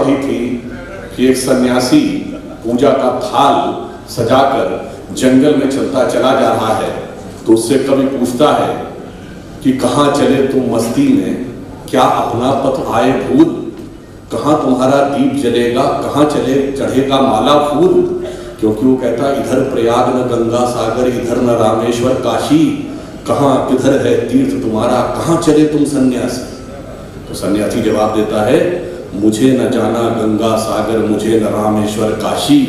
पढ़ी थी कि एक सन्यासी पूजा का थाल सजाकर जंगल में चलता चला जा रहा है, तो उससे कवि पूछता है कि कहाँ चले तुम मस्ती में, क्या अपना पथ आए भूल, कहाँ तुम्हारा दीप जलेगा, कहाँ चले चढ़ेगा माला फूल। क्योंकि वो कहता इधर प्रयाग न गंगा सागर, इधर न रामेश्वर काशी, कहाँ किधर है तीर्थ तुम्हारा, कहाँ चले तुम सन्यासी। तो सन्यासी जवाब देता है, मुझे न जाना गंगा सागर, मुझे न रामेश्वर काशी,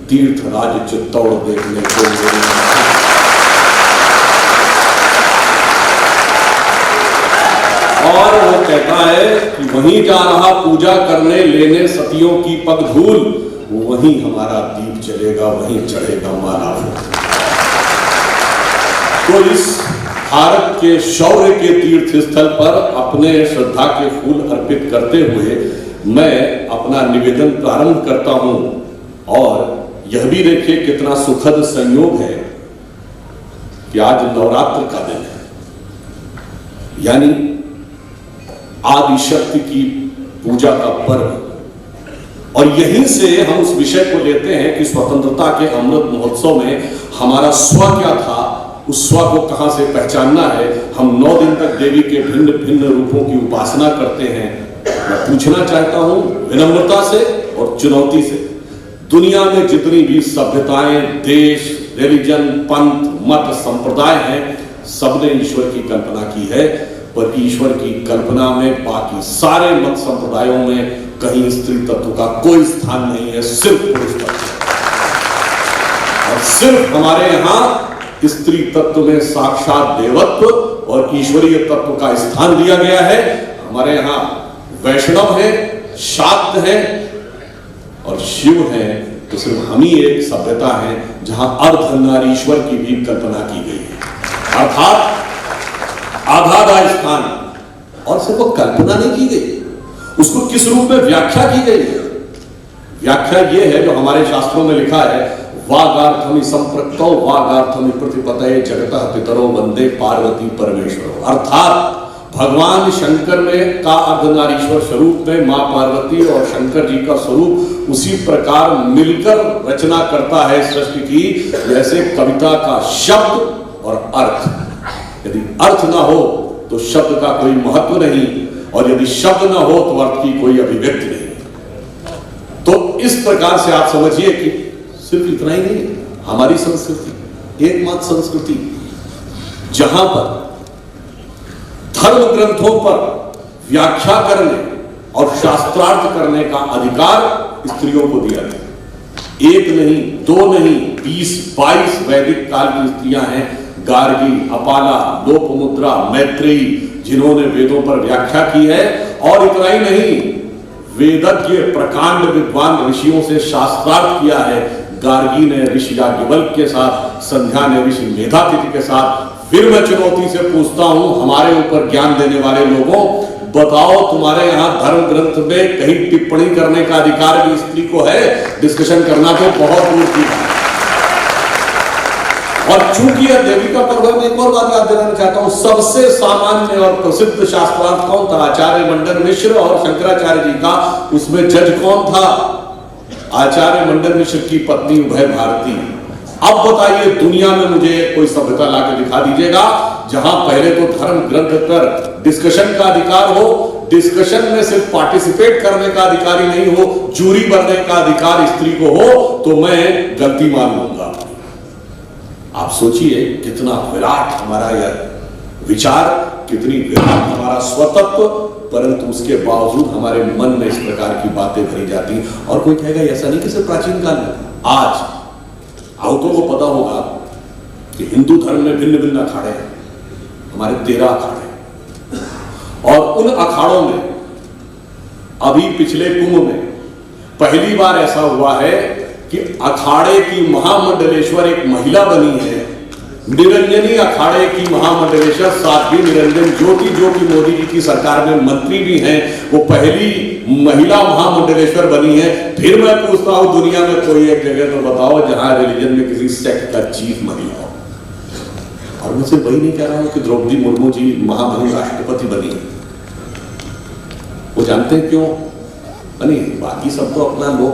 तीर्थ राज चित्तौड़ देखने को और वो कहता है कि वहीं जा रहा पूजा करने लेने सतियों की पग धूल, वहीं हमारा दीप जलेगा, वहीं चढ़ेगा माला फूल। तो इस भारत के शौर्य के तीर्थ स्थल पर अपने श्रद्धा के फूल अर्पित करते हुए मैं अपना निवेदन प्रारंभ करता हूं। और यह भी देखिए कितना सुखद संयोग है कि आज नवरात्र का दिन है, यानी आदि शक्ति की पूजा का पर्व। और यहीं से हम उस विषय को लेते हैं कि स्वतंत्रता के अमृत महोत्सव में हमारा स्व क्या था, उस स्व को कहां से पहचानना है। हम 9 दिन तक देवी के भिन्न भिन्न रूपों की उपासना करते हैं। मैं पूछना चाहता हूं विनम्रता से और चुनौती से, दुनिया में जितनी भी सभ्यताएं, देश, रिलीजन, पंथ, मत, संप्रदाय हैं, सबने ईश्वर की कल्पना की है, पर ईश्वर की कल्पना में बाकी सारे मत संप्रदायों में कहीं स्त्री तत्व का कोई स्थान नहीं है, सिर्फ पुरुष तत्व। और सिर्फ हमारे यहां स्त्री तत्व में साक्षात देवत्व और ईश्वरीय तत्व का स्थान दिया गया है। हमारे यहां वैष्णव है, शाक्त है और शिव है, तो सिर्फ हम ही एक सभ्यता है जहां अर्धनारीश्वर की भी कल्पना की गई है, अर्थात आधा स्थान। और सिर्फ वो कल्पना नहीं की गई, उसको किस रूप में व्याख्या की गई है। व्याख्या ये है जो हमारे शास्त्रों में लिखा है, वागार्थमि संप्रक्तौ वागार्थमि प्रतिपतये जगतः पितरो वंदे पार्वती परमेश्वरो। अर्थात भगवान शंकर में का अर्धनारीश्वर स्वरूप में मां पार्वती और शंकर जी का स्वरूप उसी प्रकार मिलकर रचना करता है सृष्टि की, जैसे कविता का शब्द और अर्थ। यदि अर्थ ना हो तो शब्द का कोई महत्व नहीं, और यदि शब्द ना हो तो अर्थ की कोई अभिव्यक्ति नहीं। तो इस प्रकार से आप समझिए कि सिर्फ इतना ही नहीं, हमारी संस्कृति एकमात्र संस्कृति जहां पर धर्म ग्रंथों पर व्याख्या करने और शास्त्रार्थ करने का अधिकार स्त्रियों को दिया गया। एक नहीं, 2 नहीं, 20-22 वैदिक काल की स्त्रियां हैं, गार्गी, अपाला, लोपमुद्रा, मैत्रेयी, जिन्होंने वेदों पर व्याख्या की है। और इतना ही नहीं, वेदज्ञ प्रकांड विद्वान ऋषियों से शास्त्रार्थ किया है। गार्गी ने ऋषि याज्ञवल्क्य के साथ, संध्या ने ऋषि मेधातिथि के साथ। फिर मैं चुनौती से पूछता हूं हमारे ऊपर ज्ञान देने वाले लोगों, बताओ तुम्हारे यहां धर्म ग्रंथ में कहीं टिप्पणी करने का अधिकार भी स्त्री को है? डिस्कशन करना तो बहुत दूर की बात है। और चूंकि यह देवी का पर्व है, मैं एक और बात याद दिलाना चाहता हूं, सबसे सामान्य और प्रसिद्ध शास्त्रार्थ कौन था? आचार्य मंडन मिश्र और शंकराचार्य जी का। उसमें जज कौन था? आचार्य मंडन मिश्र की पत्नी उभय भारती। अब बताइए, दुनिया में मुझे कोई सभ्यता लाकर दिखा दीजिएगा जहां पहले तो धर्म ग्रंथ पर डिस्कशन का अधिकार हो, डिस्कशन में सिर्फ पार्टिसिपेट करने का अधिकार ही नहीं हो, जूरी बनने का अधिकार स्त्री को हो, तो मैं गलती मान लूंगा। आप सोचिए कितना विराट हमारा यह विचार, कितनी विराट हमारा स्वतत्व, परंतु उसके बावजूद हमारे मन में इस प्रकार की बातें भरी जाती। और कोई कहेगा ऐसा नहीं कि सिर्फ प्राचीन काल में, आज बहुतों को पता होगा कि हिंदू धर्म में भिन्न भिन्न अखाड़े हैं, हमारे 13 अखाड़े। और उन अखाड़ों में अभी पिछले कुंभ में पहली बार ऐसा हुआ है कि अखाड़े की महामंडलेश्वर एक महिला बनी है। निरंजनी अखाड़े की महामंडलेश्वर साध्वी निरंजन ज्योति, जो कि मोदी जी की सरकार में मंत्री भी हैं, वो पहली महिला महामंडलेश्वर बनी है। फिर मैं पूछता हूं, दुनिया में कोई एक जगह तो बताओ जहां रिलीजन में किसी सेक्ट का चीफ महिला हो। और मैं सिर्फ वही नहीं कह रहा हूं कि द्रौपदी मुर्मू जी महामहिम राष्ट्रपति बनी है। वो जानते हैं क्यों? नहीं, बाकी सब तो अपना लोग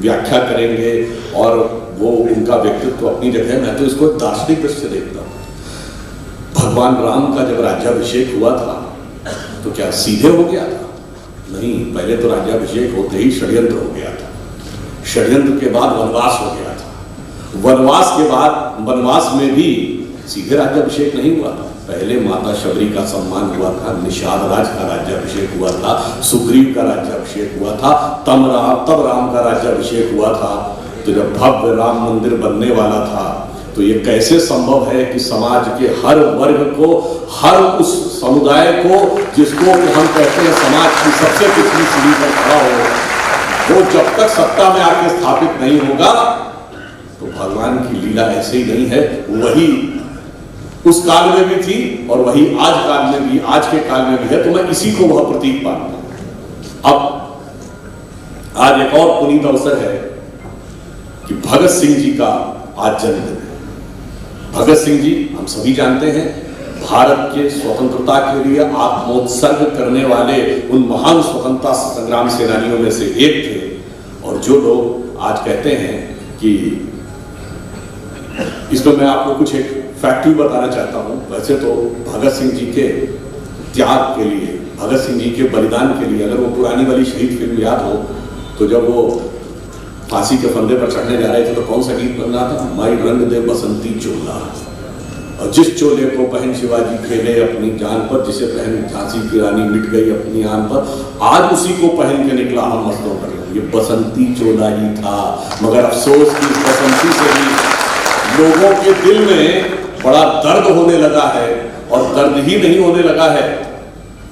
व्याख्या करेंगे और वो उनका व्यक्तित्व अपनी जगह। मैं तो इसको दार्शनिक दृष्टि से देखता हूँ। भगवान राम का जब राज्याभिषेक हुआ था तो क्या सीधे हो गया था? नहीं, पहले तो राज्याभिषेक होते ही षड्यंत्र हो गया था, षड्यंत्र के बाद वनवास हो गया था, वनवास के बाद वनवास में भी सीधे राज्याभिषेक नहीं हुआ था। पहले माता शबरी का सम्मान हुआ था, निषाद राज का राज्याभिषेक हुआ था, सुग्रीव का राज्याभिषेक हुआ था, तब राम का राज्याभिषेक हुआ था। तो जब भव्य राम मंदिर बनने वाला था तो ये कैसे संभव है कि समाज के हर वर्ग को, हर उस समुदाय को जिसको हम कहते हैं समाज की सबसे पिछली सीढ़ी पर खड़ा हो, वो जब तक सत्ता में आके स्थापित नहीं होगा तो भगवान की लीला ऐसे ही नहीं है। वही उस काल में भी थी और वही आज काल में भी, आज के काल में भी है। तो मैं इसी को वह प्रतीक मानता हूं। अब आज एक और पुनीत अवसर है कि भगत सिंह जी का आज जन्मदिन है। भगत सिंह जी हम सभी जानते हैं, भारत के स्वतंत्रता के लिए आत्मोत्सर्ग करने वाले उन महान स्वतंत्रता संग्राम सेनानियों में से एक थे। और जो लोग आज कहते हैं कि इसमें मैं आपको कुछ एक फैक्ट भी बताना चाहता हूं। वैसे तो भगत सिंह जी के त्याग के लिए, भगत सिंह जी के बलिदान के लिए, अगर वो पुरानी वाली शहीद फिल्म याद हो तो जब वो फांसी के फंदे पर चढ़ने जा रहे थे तो कौन सा गीत बन रहा था? माई रंग दे बसंती चोला, और जिस चोले को पहन शिवाजी खेले अपनी जान पर, जिसे पहन झांसी की रानी मिट गई अपनी आन पर, आज उसी को पहन के निकला हम मस्तों पर। ये बसंती चोला ही था, मगर अफसोस की बसंती से भी लोगों के दिल में बड़ा दर्द होने लगा है। और दर्द ही नहीं होने लगा है,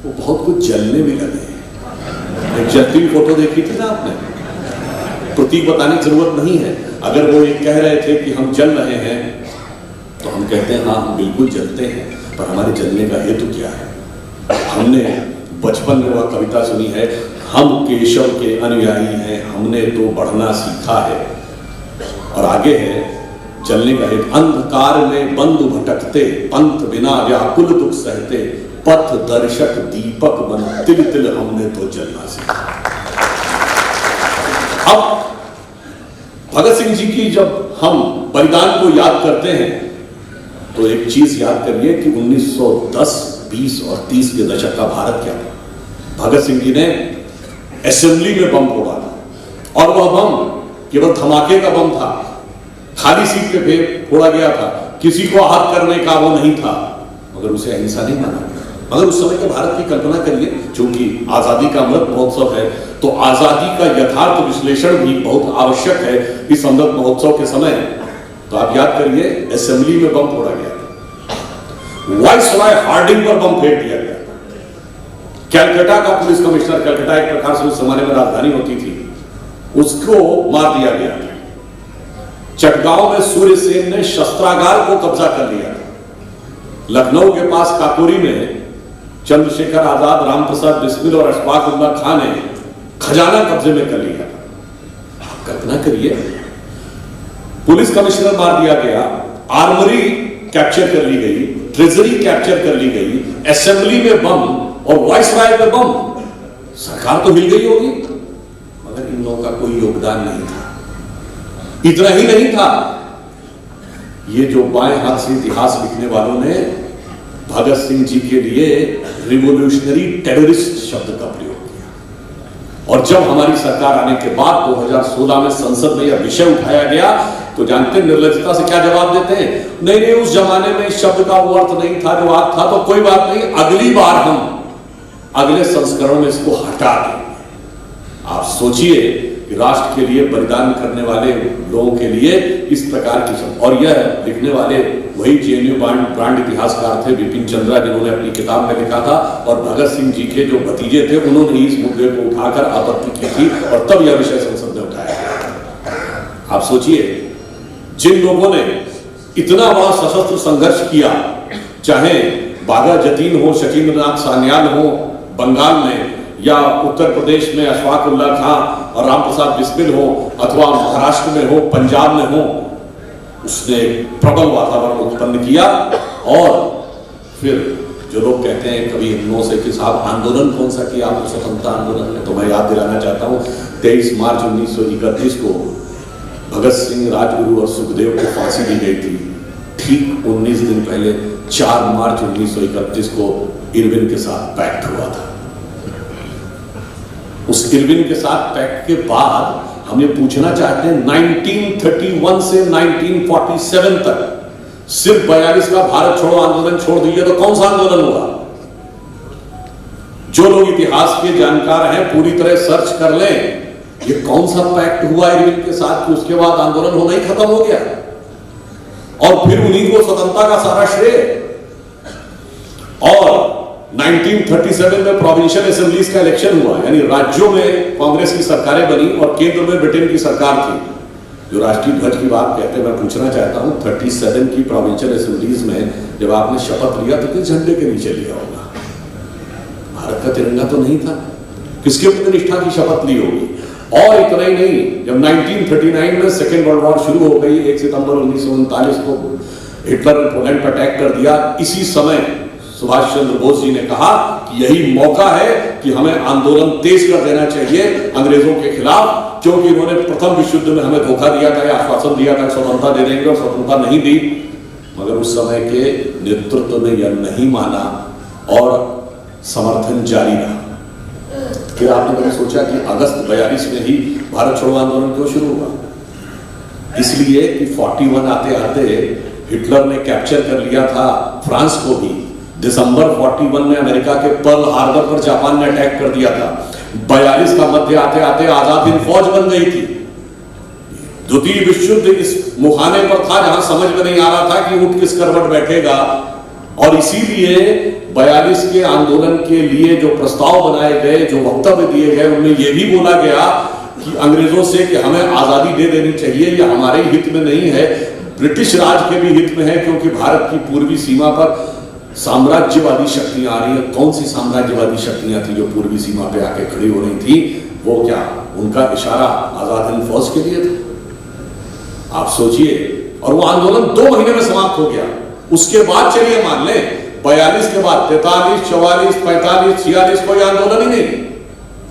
वो बहुत कुछ जलने भी लगे हैं। एक जलती हुई फोटो देखी थी ना आपने? प्रतीक बताने की जरूरत नहीं है। अगर वो ये कह रहे थे कि हम जल रहे हैं तो हम कहते हैं हाँ हम बिल्कुल जलते हैं, पर हमारे जलने का हेतु क्या है? हमने बचपन में वह कविता सुनी है, हम केशव के अनुयायी हैं, हमने तो बढ़ना सीखा है। और आगे है जलने का हेतु, अंधकार में बंधु भटकते, पंथ बिना व्याकुल दुख सहते, पथ दर्शक दीपक बन तिल तिल हमने तो जलना सीखा। अब भगत सिंह जी की जब हम बलिदान को याद करते हैं तो एक चीज याद करिए कि 1910, 20 और 30 के दशक का भारत क्या था। भगत सिंह जी ने असेंबली में बम फोड़ा था और वह बम केवल धमाके का बम था, खाली सीट पे फोड़ा गया था, किसी को आहत करने का वो नहीं था, मगर उसे अहिंसा नहीं माना गया। मगर उस समय के भारत की कल्पना करिए, क्योंकि आजादी का अमृत महोत्सव है तो आजादी का यथार्थ विश्लेषण भी बहुत आवश्यक है इस अमृत महोत्सव के समय। तो आप याद करिए असेंबली में बम फोड़ा गया था, वाइसरॉय हार्डिंग पर बम फेंक दिया गया था, कैलकाटा का पुलिस कमिश्नर, कैलकाटा एक प्रकार से उस जमाने में राजधानी होती थी, उसको मार दिया गया था। चटगांव में सूर्य सेन ने शस्त्रागार को कब्जा कर लिया था। लखनऊ के पास काकोरी में चंद्रशेखर आजाद, रामप्रसाद बिस्मिल और अशफाक उल्लाह खान ने खजाना कब्जे में कर लिया था। आप कल्पना करिए, पुलिस कमिश्नर मार दिया गया, आर्मरी कैप्चर कर ली गई, ट्रेजरी कैप्चर कर ली गई, असेंबली में बम और वाइसरॉय में बम। सरकार तो हिल गई होगी, मगर इन लोगों का कोई योगदान नहीं था। इतना ही नहीं था, ये जो बाएं हाथ से इतिहास लिखने वालों ने भगत सिंह जी के लिए रिवोल्यूशनरी टेररिस्ट शब्द का प्रयोग किया। और जब हमारी सरकार आने के बाद 2016 में संसद में यह विषय उठाया गया तो जानते हैं निर्लज्जता से क्या जवाब देते हैं? नहीं नहीं, उस जमाने में इस शब्द का वो अर्थ नहीं था, रिवाज था, तो कोई बात नहीं, अगली बार हम अगले संस्करण में इसको हटा देंगे। आप सोचिए कि राष्ट्र के लिए बलिदान करने वाले लोगों के लिए इस प्रकार की शब्द। और यह लिखने वाले वही जेएनयू ब्रांड इतिहासकार थे विपिन चंद्रा, जिन्होंने अपनी किताब में लिखा था, और भगत सिंह जी के जो भतीजे थे उन्होंने ही इस मुद्दे को उठाकर आपत्ति की थी और तब यह विषय संसद में उठाया गया। आप सोचिए, जिन लोगों ने इतना बड़ा सशस्त्र संघर्ष किया, चाहे बाघा जतीन हो, शकीन्द्रनाथ सान्याल हो बंगाल में, या उत्तर प्रदेश में अशफाक उल्लाह खां और रामप्रसाद बिस्मिल हो, अथवा महाराष्ट्र में हो, पंजाब में हो, उसने प्रबल वातावरण उत्पन्न किया। और फिर जो लोग कहते हैं कभी इन लोगों से कि साहब आंदोलन कौन सा किया आपने, स्वतंत्रता आंदोलन है, तो मैं याद दिलाना चाहता हूँ 23 मार्च 1931 को भगत सिंह, राजगुरु और सुखदेव को फांसी दी गई थी। ठीक 19 दिन पहले 4 मार्च 1931 को इरविन के साथ पैक्ट हुआ था। उस इरविन के साथ पैक्ट के बाद हम ये पूछना चाहते हैं 1931 से 1947 तक सिर्फ 42 का भारत छोड़ो आंदोलन छोड़ दीजिए तो कौन सा आंदोलन हुआ? जो लोग इतिहास के जानकार हैं पूरी तरह सर्च कर लें, ये कौन सा पैक्ट हुआ इरविन के साथ कि उसके बाद आंदोलन होना ही खत्म हो गया और फिर उन्हीं को स्वतंत्रता का सारा श्रेय। और 1937 में प्रोविंशियल असेंबलीज का इलेक्शन हुआ, यानी राज्यों में कांग्रेस की सरकारें बनी और केंद्र में ब्रिटेन की सरकार थी। जो राष्ट्रीय ध्वज की बात कहते हैं, मैं पूछना चाहता हूं 37 की प्रोविंशियल असेंबलीज में जब आपने शपथ लिया तो किस झंडे के नीचे लिया होगा? भारत का तिरंगा तो नहीं था। किसके प्रति निष्ठा की शपथ ली होगी? और इतना ही नहीं, जब 1939 में सेकेंड वर्ल्ड वॉर शुरू हो गई, 1 सितंबर 1939 को हिटलर ने पोलैंड पर अटैक कर दिया, इसी समय सुभाष चंद्र बोस जी ने कहा कि यही मौका है कि हमें आंदोलन तेज कर देना चाहिए अंग्रेजों के खिलाफ, क्योंकि उन्होंने प्रथम विश्व युद्ध में हमें धोखा दिया था या आश्वासन दिया था स्वतंत्रता दे देंगे और स्वतंत्रता नहीं दी। मगर उस समय के नेतृत्व ने यह नहीं माना और समर्थन जारी रहा। फिर आपने कभी सोचा कि अगस्त 42 में ही भारत छोड़ो आंदोलन क्यों शुरू हुआ? इसलिए कि 41 आते आते हिटलर ने कैप्चर कर लिया था फ्रांस को भी। दिसंबर 41 में अमेरिका के पर्ल हार्बर पर जापान ने अटैक कर दिया था। 42 का मध्य आते आते आजाद हिंद फौज बन गई थी। द्वितीय विश्व युद्ध इस मुहाने पर था जहां समझ में नहीं आ रहा था कि ऊंट किस करवट बैठेगा, और इसीलिए 42 के आंदोलन के लिए जो प्रस्ताव बनाए गए, जो वक्तव्य दिए गए, उनमें यह भी बोला गया कि अंग्रेजों से कि हमें आजादी दे देनी चाहिए, यह हमारे हित में नहीं है, ब्रिटिश राज के भी हित में है, क्योंकि भारत की पूर्वी सीमा पर साम्राज्यवादी शक्तियां आ रही है। कौन सी साम्राज्यवादी शक्तियां थी जो पूर्वी सीमा पे आके खड़ी हो रही थी? वो क्या उनका इशारा आजाद हिंद फौज के लिए था? आप सोचिए। और वो आंदोलन 2 महीने में समाप्त हो गया। उसके बाद चलिए मान लें 42 के बाद 43, 44, 45, 46 कोई आंदोलन ही नहीं।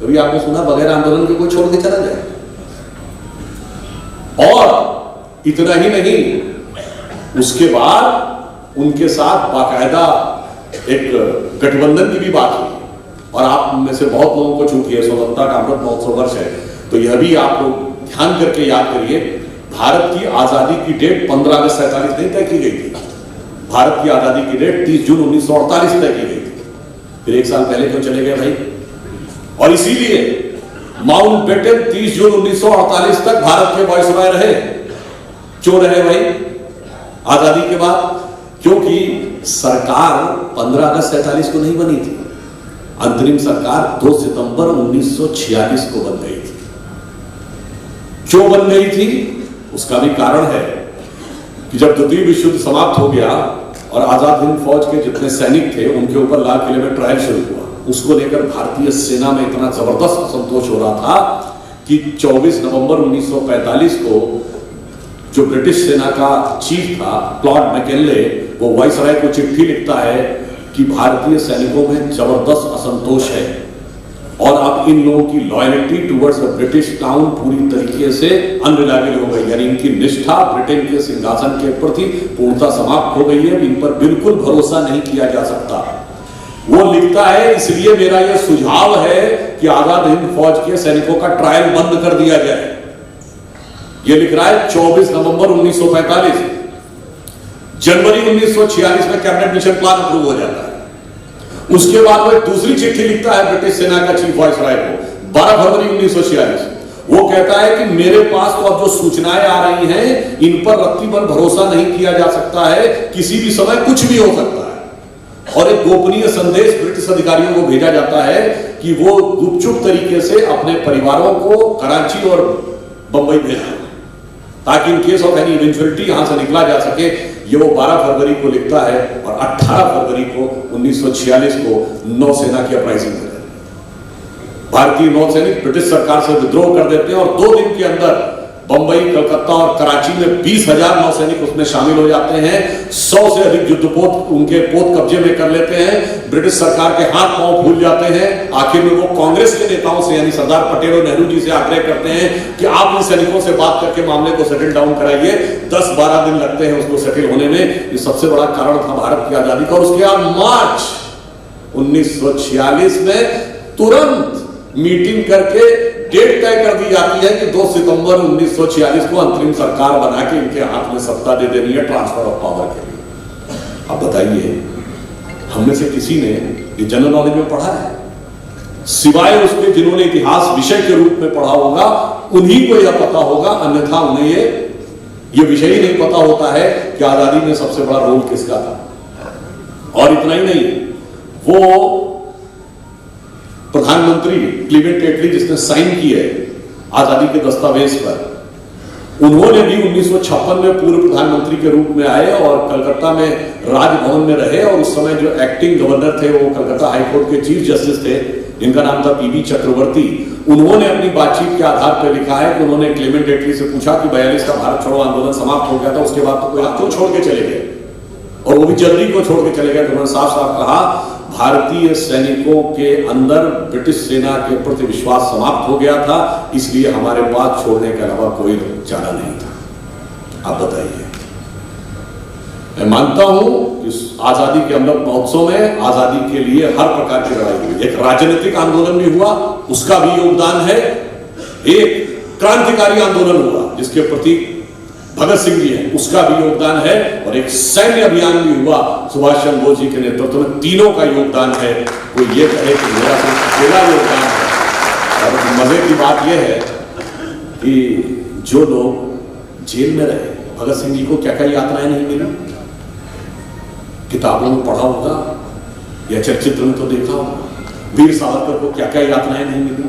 कभी आपने सुना बगैर आंदोलन के कोई छोड़ के चला जाए? और इतना ही नहीं, उसके बाद उनके साथ बाकायदा एक गठबंधन की भी बात हुई। और आप में से बहुत लोगों को चूंकि स्वतंत्रता का अमृत महोत्सव वर्ष है, तो यह भी आप लोग ध्यान करके याद करिए, भारत की आजादी की डेट 15 अगस्त 47 नहीं तय की गई थी। भारत की आजादी की डेट 30 जून 1948 तय की गई थी। फिर 1 साल पहले क्यों चले गए भाई? और इसीलिए माउंट बेटन 30 जून 1948 तक भारत के वायसराय रहे। क्यों रहे भाई आजादी के बाद? क्योंकि सरकार 15 अगस्त 47 को नहीं बनी थी। अंतरिम सरकार 2 सितंबर 1946 को बन गई थी। क्यों बन गई थी? उसका भी कारण है कि जब द्वितीय विश्व युद्ध समाप्त हो गया और आजाद हिंद फौज के जितने सैनिक थे उनके ऊपर लाल किले में ट्रायल शुरू हुआ, उसको लेकर भारतीय सेना में इतना जबरदस्त असंतोष हो रहा था कि 24 नवंबर 1945 को जो ब्रिटिश सेना का चीफ था क्लॉड मैकेनले, वो वाइसराय को चिट्ठी लिखता है कि भारतीय सैनिकों में जबरदस्त असंतोष है और अब इन लोगों की loyalty towards the British town पूरी तरीके से अनरिलायबल हो गई, यानी इनकी निष्ठा ब्रिटेन के सिंहासन के प्रति पूर्णतः समाप्त हो गई है, इन पर बिल्कुल भरोसा नहीं किया जा सकता। वो लिखता है, इसलिए मेरा यह सुझाव है कि आजाद हिंद फौज के सैनिकों का ट्रायल बंद कर दिया जाए। यह लिख रहा है 24 नवंबर 1945। जनवरी 1946 में कैबिनेट मिशन प्लान अप्रूव हो जाता है। उसके बाद वो एक दूसरी चिट्ठी लिखता है ब्रिटिश सेना का चीफ वाइसराय को 12 फरवरी 1946। वो कहता है कि मेरे पास तो अब जो सूचनाएं आ रही हैं इन पर रत्ती भर भरोसा नहीं किया जा सकता है, किसी भी समय कुछ भी हो सकता है। और एक गोपनीय संदेश ब्रिटिश अधिकारियों को भेजा जाता है कि वो गुपचुप तरीके से अपने परिवारों को कराची और बंबई भेजें ताकि in case of any eventuality यहां से निकला जा सके। ये वो 12 फरवरी को लिखता है और 18 फरवरी को 1946 को नौसेना की अपराइजिंग हो जाती है। भारतीय नौसैनिक ब्रिटिश सरकार से विद्रोह कर देते हैं और 2 दिन के अंदर बंबई, कलकत्ता और कराची में 20,000 नौसैनिक उसमें शामिल हो जाते हैं। 100 से अधिक युद्धपोत उनके पोत कब्जे में कर लेते हैं। ब्रिटिश सरकार के हाथ पांव फूल जाते हैं। आखिर में वो कांग्रेस के नेताओं से यानी सरदार पटेल और नेहरू जी से आग्रह करते हैं कि आप इन सैनिकों से बात करके मामले को सेटल डाउन कराइए। 10-12 दिन लगते हैं उसको सेटल होने में। ये सबसे बड़ा कारण था भारत की आजादी का। और उसके बाद मार्च 1946 में तुरंत मीटिंग करके डेट तय कर दी जाती है कि 2 सितंबर 1946 को अंतरिम सरकार बना के इनके हाथ में सत्ता दे देनी है ट्रांसफर ऑफ पावर के लिए। अब बताइए, हम में से किसी ने ये जनरल नॉलेज में पढ़ा है? सिवाय उसके जिन्होंने इतिहास विषय के रूप में पढ़ा होगा उन्हीं को यह पता होगा, अन्यथा उन्हें ये विषय ही नहीं पता होता है कि आजादी में सबसे बड़ा रोल किसका था। और इतना ही नहीं, वो प्रधानमंत्री क्लीमेंट एटली जिसने साइन की है आजादी के दस्तावेज पर, उन्होंने भी 1956 में पूर्व प्रधानमंत्री के रूप में आए और कलकत्ता में राजभवन में रहे। और उस समय जो एक्टिंग गवर्नर थे वो कलकत्ता हाईकोर्ट के चीफ जस्टिस थे, जिनका नाम था पीबी चक्रवर्ती। उन्होंने अपनी बातचीत के आधार पर लिखा है कि उन्होंने क्लीमेंट एटली से पूछा कि 42 का भारत छोड़ो आंदोलन समाप्त हो गया था, उसके बाद तो कोई क्यों छोड़ के चले गए, और वो भी जल्दी को छोड़ के चले गए। तो उन्होंने साफ साफ कहा भारतीय सैनिकों के अंदर ब्रिटिश सेना के प्रति विश्वास समाप्त हो गया था, इसलिए हमारे पास छोड़ने के अलावा कोई चारा नहीं था। आप बताइए, मैं मानता हूं इस आजादी के अमृत महोत्सव में आजादी के लिए हर प्रकार की लड़ाई हुई। एक राजनीतिक आंदोलन भी हुआ, उसका भी योगदान है। एक क्रांतिकारी आंदोलन हुआ जिसके प्रति भगत सिंह जी हैं, उसका भी योगदान है। और एक सैन्य अभियान भी हुआ सुभाष चंद्र बोस जी के नेतृत्व में, तीनों का योगदान है। वो ये कहे कि मेरा सिर्फ अकेला योगदान है। और मजे की बात यह है कि जो लोग जेल में रहे, भगत सिंह जी को क्या क्या यातनाएं नहीं मिली, किताबों में पढ़ा होगा या चलचित्र में तो देखा होगा। वीर सावरकर को क्या क्या यातनाएं नहीं मिली।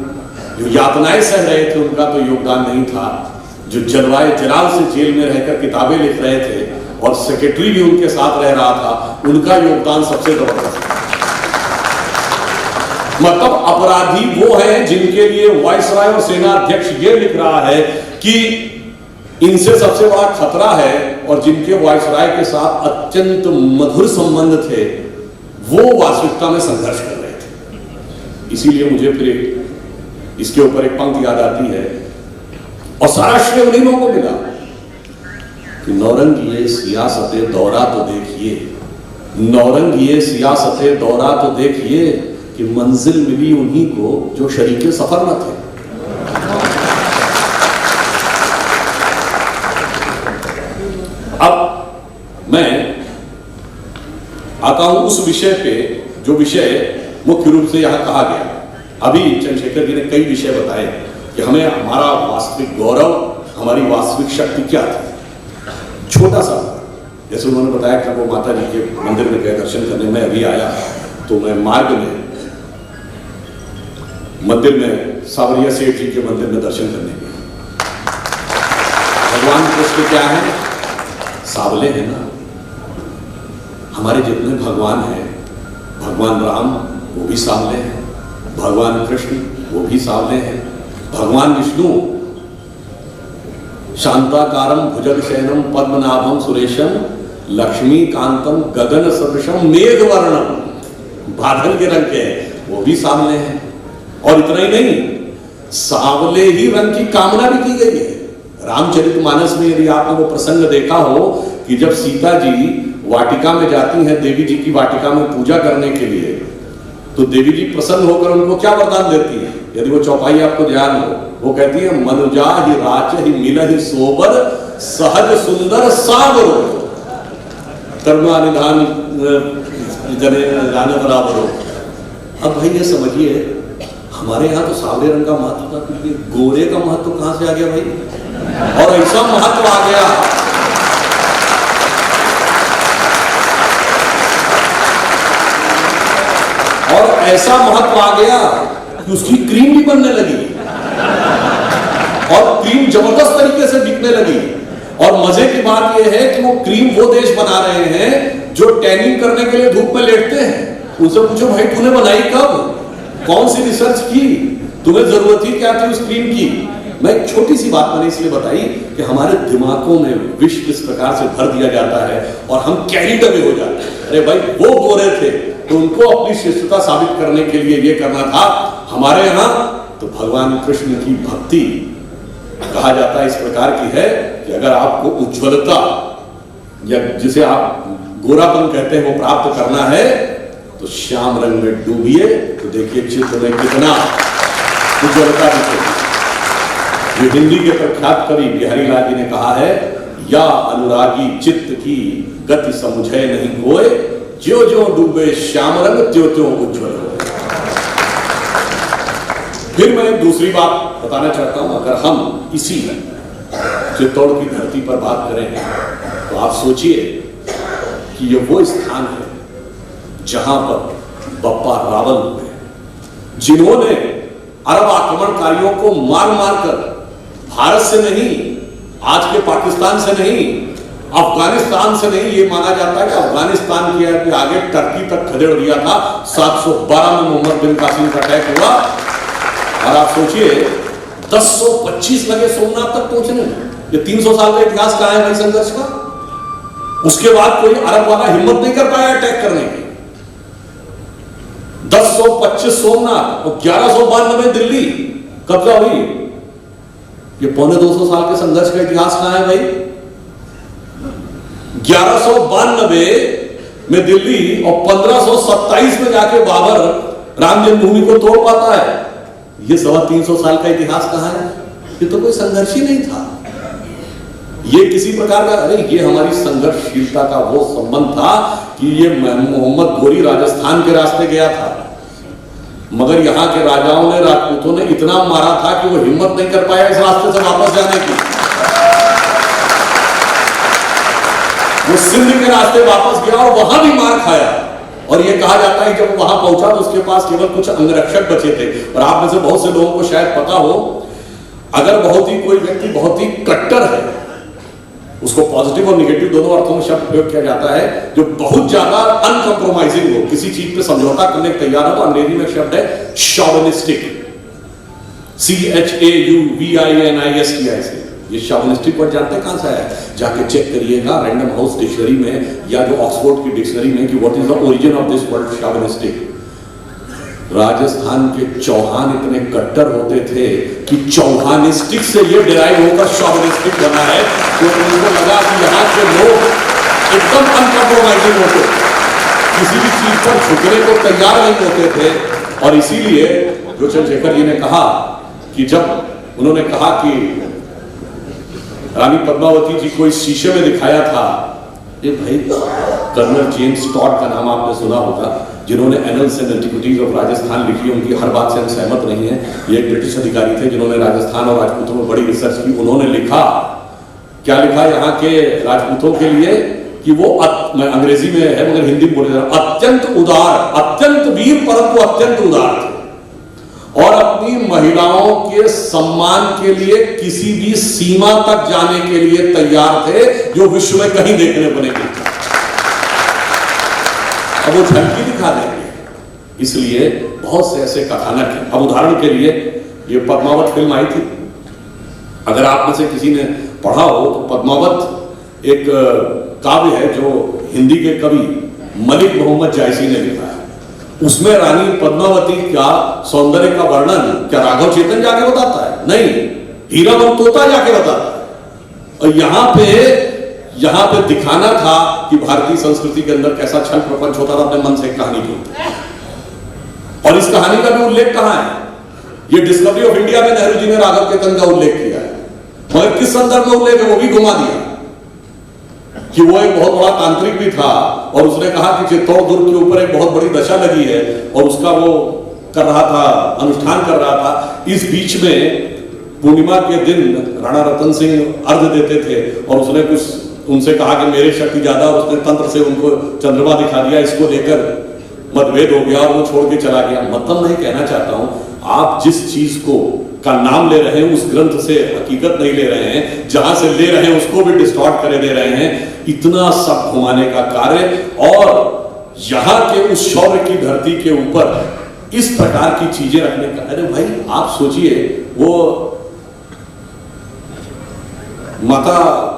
जो यातनाएं सह रहे थे उनका तो योगदान नहीं था। जो जलवाए जलाल से जेल में रहकर किताबें लिख रहे थे और सेक्रेटरी भी उनके साथ रह रहा था, उनका योगदान सबसे जबरदस्त। मतलब अपराधी वो हैं जिनके लिए वायसराय और सेना अध्यक्ष ये लिख रहा है कि इनसे सबसे बड़ा खतरा है, और जिनके वायसराय के साथ अत्यंत मधुर संबंध थे वो वास्तविकता में संघर्ष कर रहे थे। इसीलिए मुझे फिर इसके ऊपर एक पंक्ति याद आती है, और सारा श्रेय उन्हीं लोगों को मिला कि नौरंगिए सियासते दौरा तो देखिए, नौरंगिए सियासते दौरा तो देखिए कि मंजिल मिली उन्हीं को जो शरीके सफर न थे। अब मैं आता हूं उस विषय पे जो विषय मुख्य रूप से यहां कहा गया। अभी चंद्रशेखर जी ने कई विषय बताए कि हमें हमारा वास्तविक गौरव, हमारी वास्तविक शक्ति क्या थी। छोटा सा जैसे उन्होंने बताया कि वो माता जी के मंदिर में गए दर्शन करने। मैं अभी आया तो मैं मार्ग में मंदिर में सावरिया सेठ जी के मंदिर में दर्शन करने गया। भगवान कृष्ण क्या है? सावले हैं ना। हमारे जितने भगवान हैं, भगवान राम वो भी सावले हैं, भगवान कृष्ण वो भी सावले हैं, भगवान विष्णु शांताकारम भुजगशयनम पद्मनाभम सुरेशम लक्ष्मीकांतम गगन सदृशम मेघवर्णम, बादल के रंग के हैं, वो भी सावले हैं। और इतना ही नहीं, सावले ही रंग की कामना भी की गई है। रामचरितमानस में यदि आपने वो प्रसंग देखा हो कि जब सीता जी वाटिका में जाती हैं, देवी जी की वाटिका में पूजा करने के लिए, तो देवी जी प्रसन्न होकर उनको क्या वरदान देती है? यदि वो चौपाई आपको ध्यान हो, वो कहती है मनुजा ही राच ही मिलहि सोबर सहज सुंदर सावरो कर्मा निधान जने जाने बराबर हो। अब भाई ये समझिए, हमारे यहाँ तो सावले रंग का महत्व था, गोरे का महत्व कहां से आ गया भाई? और ऐसा महत्व आ गया और ऐसा महत्व आ गया कि उसकी क्रीम भी बनने लगी और क्रीम जबरदस्त तरीके से बिकने लगी। और मजे की बात यह है कि वो क्रीम वो देश बना रहे हैं जो टैनिंग करने के लिए धूप में लेटते हैं। उनसे पूछो भाई तूने बनाई कब, कौन सी रिसर्च की, तुम्हें जरूरत ही क्या थी उस क्रीम की? मैं एक छोटी सी बात मैंने इसलिए बताई कि हमारे दिमागों में विष इस प्रकार से भर दिया जाता है और हम कैरिड अवे हो जाते हैं। अरे भाई वो गोरे थे तो उनको अपनी श्रेष्ठता साबित करने के लिए ये करना था। हमारे यहाँ तो भगवान कृष्ण की भक्ति कहा जाता है इस प्रकार की है कि अगर आपको उज्ज्वलता या जिसे आप गोरापन कहते हैं वो प्राप्त करना है तो श्याम रंग में डूबिए तो देखिए चित्र में कितना उज्ज्वलता दिखेगी। ये हिंदी के प्रख्यात कवि बिहारी लाल जी ने कहा है, या अनुरागी चित्त की गति समुझे नहीं कोय, ज्यों ज्यों डूबे श्याम रंग त्यों त्यों उज्ज्वल हो। फिर मैं दूसरी बात बताना चाहता हूं, अगर हम इसी चित्तौड़ की धरती पर बात करें तो आप सोचिए कि ये वो स्थान है जहां पर बप्पा रावल हुए, जिन्होंने अरब आक्रमणकारियों को मार मार कर भारत से नहीं, आज के पाकिस्तान से नहीं, अफगानिस्तान से नहीं, ये माना जाता है कि अफगानिस्तान के आगे टर्की तक खदेड़ दिया था। 712 में मोहम्मद बिन कासिम का अटैक हुआ और आप सोचिए 1025 लगे सोमनाथ तक पहुंचने में। ये 300 साल का इतिहास कहां है भाई संघर्ष का? उसके बाद कोई अरब वाला हिम्मत नहीं कर पाया अटैक करने की। 1025 सोमनाथ और 1192 दिल्ली कब्जा हुई। ये पौने 200 साल के संघर्ष का इतिहास कहां है भाई? 1192 में दिल्ली और 1527 में जाके बाबर राम जन्मभूमि को तोड़ पाता है। ये 325 साल का इतिहास कहां है? ये तो कोई संघर्ष ही नहीं था। ये किसी प्रकार का, अरे ये हमारी संघर्षशीलता का वो संबंध था कि ये मोहम्मद गोरी राजस्थान के रास्ते गया था, मगर यहां के राजाओं ने, राजपूतों ने इतना मारा था कि वो हिम्मत नहीं कर पाया इस रास्ते से वापस जाने की। वो सिंध के रास्ते वापस गया और वहां भी मार खाया। और ये कहा जाता है जब वहां पहुंचा तो उसके पास केवल कुछ अंगरक्षक बचे थे। और आप में से बहुत से लोगों को शायद पता हो, अगर कोई व्यक्ति बहुत ही कट्टर है, उसको पॉजिटिव और निगेटिव दोनों अर्थों में शब्द प्रयोग किया जाता है, जो बहुत ज्यादा अनकंप्रोमाइजिंग हो, किसी चीज पे समझौता करने को तैयार हो, तो अंग्रेजी में शब्द है शॉविनिस्टिक, CHAUVINISTI। ये शॉविनिस्टिक वर्ड जानते हैं कहां से आया? जाके चेक करिएगा रैंडम हाउस डिक्शनरी में या जो ऑक्सफोर्ड की डिक्शनरी में कि what is the origin of this word chauvinistic. Rajasthan के चौहान इतने कट्टर होते थे कि चौहानिस्टिक से ये डिराइव होकर शॉविनिस्टिक बना है। तो उनको लगा कि यहाँ के लोग एकदम अनकंप्रोमाइजिंग होते, किसी भी चीज पर झुकने को तैयार नहीं होते थे। और इसीलिए जो चंद्रशेखर जी ने कहा कि जब उन्होंने कहा कि रानी पद्मावती जी को इस शीशे में दिखाया था, ये भाई कर्नल जेम्स टॉड का नाम आपने सुना होगा, जिन्होंने annuls and antiquities of Rajasthan लिखी। उनकी हर बात से हम सहमत नहीं है। ये एक ब्रिटिश अधिकारी थे जिन्होंने राजस्थान और राजपूतों में बड़ी रिसर्च की। उन्होंने लिखा, क्या लिखा यहाँ के राजपूतों के लिए कि वो मैं अंग्रेजी में है मगर हिंदी में बोले, अत्यंत उदार, अत्यंत वीर परंतु अत्यंत उदार थे और अपनी महिलाओं के सम्मान के लिए किसी भी सीमा तक जाने के लिए तैयार थे जो विश्व में कहीं देखने को नहीं मिलता। अब वो झलकी दिखा देंगे, इसलिए बहुत से ऐसे कथानक हैं। अब उदाहरण के लिए ये पद्मावत फिल्म आई थी, अगर आप में से किसी ने पढ़ा हो तो पद्मावत एक काव्य है जो हिंदी के कवि मलिक मोहम्मद जायसी ने लिखा है। उसमें रानी पद्मावती का सौंदर्य का वर्णन क्या राघव चेतन जाके बताता है? नहीं, हीरामन तोता जाके बताता है। और यहां पे दिखाना था कि भारतीय संस्कृति के अंदर कैसा छल प्रपंच होता था अपने मन से कहानी की। और इस कहानी का भी उल्लेख कहां है? ये डिस्कवरी ऑफ इंडिया में नेहरू जी ने राघव चेतन का उल्लेख किया है, मगर किस संदर्भ में उल्लेख है वो भी घुमा दिया कि वो एक बहुत बड़ा तांत्रिक भी था और उसने कहा कि चित्तौड़ दुर्ग के ऊपर एक बहुत बड़ी दशा लगी है और उसका वो कर रहा था, अनुष्ठान कर रहा था। इस बीच में पूर्णिमा के दिन राणा रतन सिंह अर्घ देते थे और उसने कुछ उनसे कहा कि मेरे शक्ति ज्यादा, और उसने तंत्र से उनको चंद्रमा दिखा दिया। इसको लेकर मतभेद हो गया और वो छोड़ के चला गया। मतलब मैं कहना चाहता हूं, आप जिस चीज को का नाम ले रहे हैं उस ग्रंथ से हकीकत नहीं ले रहे हैं, जहां से ले रहे हैं उसको भी डिस्टॉर्ट करे दे रहे हैं। इतना सब घुमाने का कार्य और यहां के उस शौर्य की धरती के ऊपर इस प्रकार की चीजें रखने का, अरे भाई आप सोचिए वो माता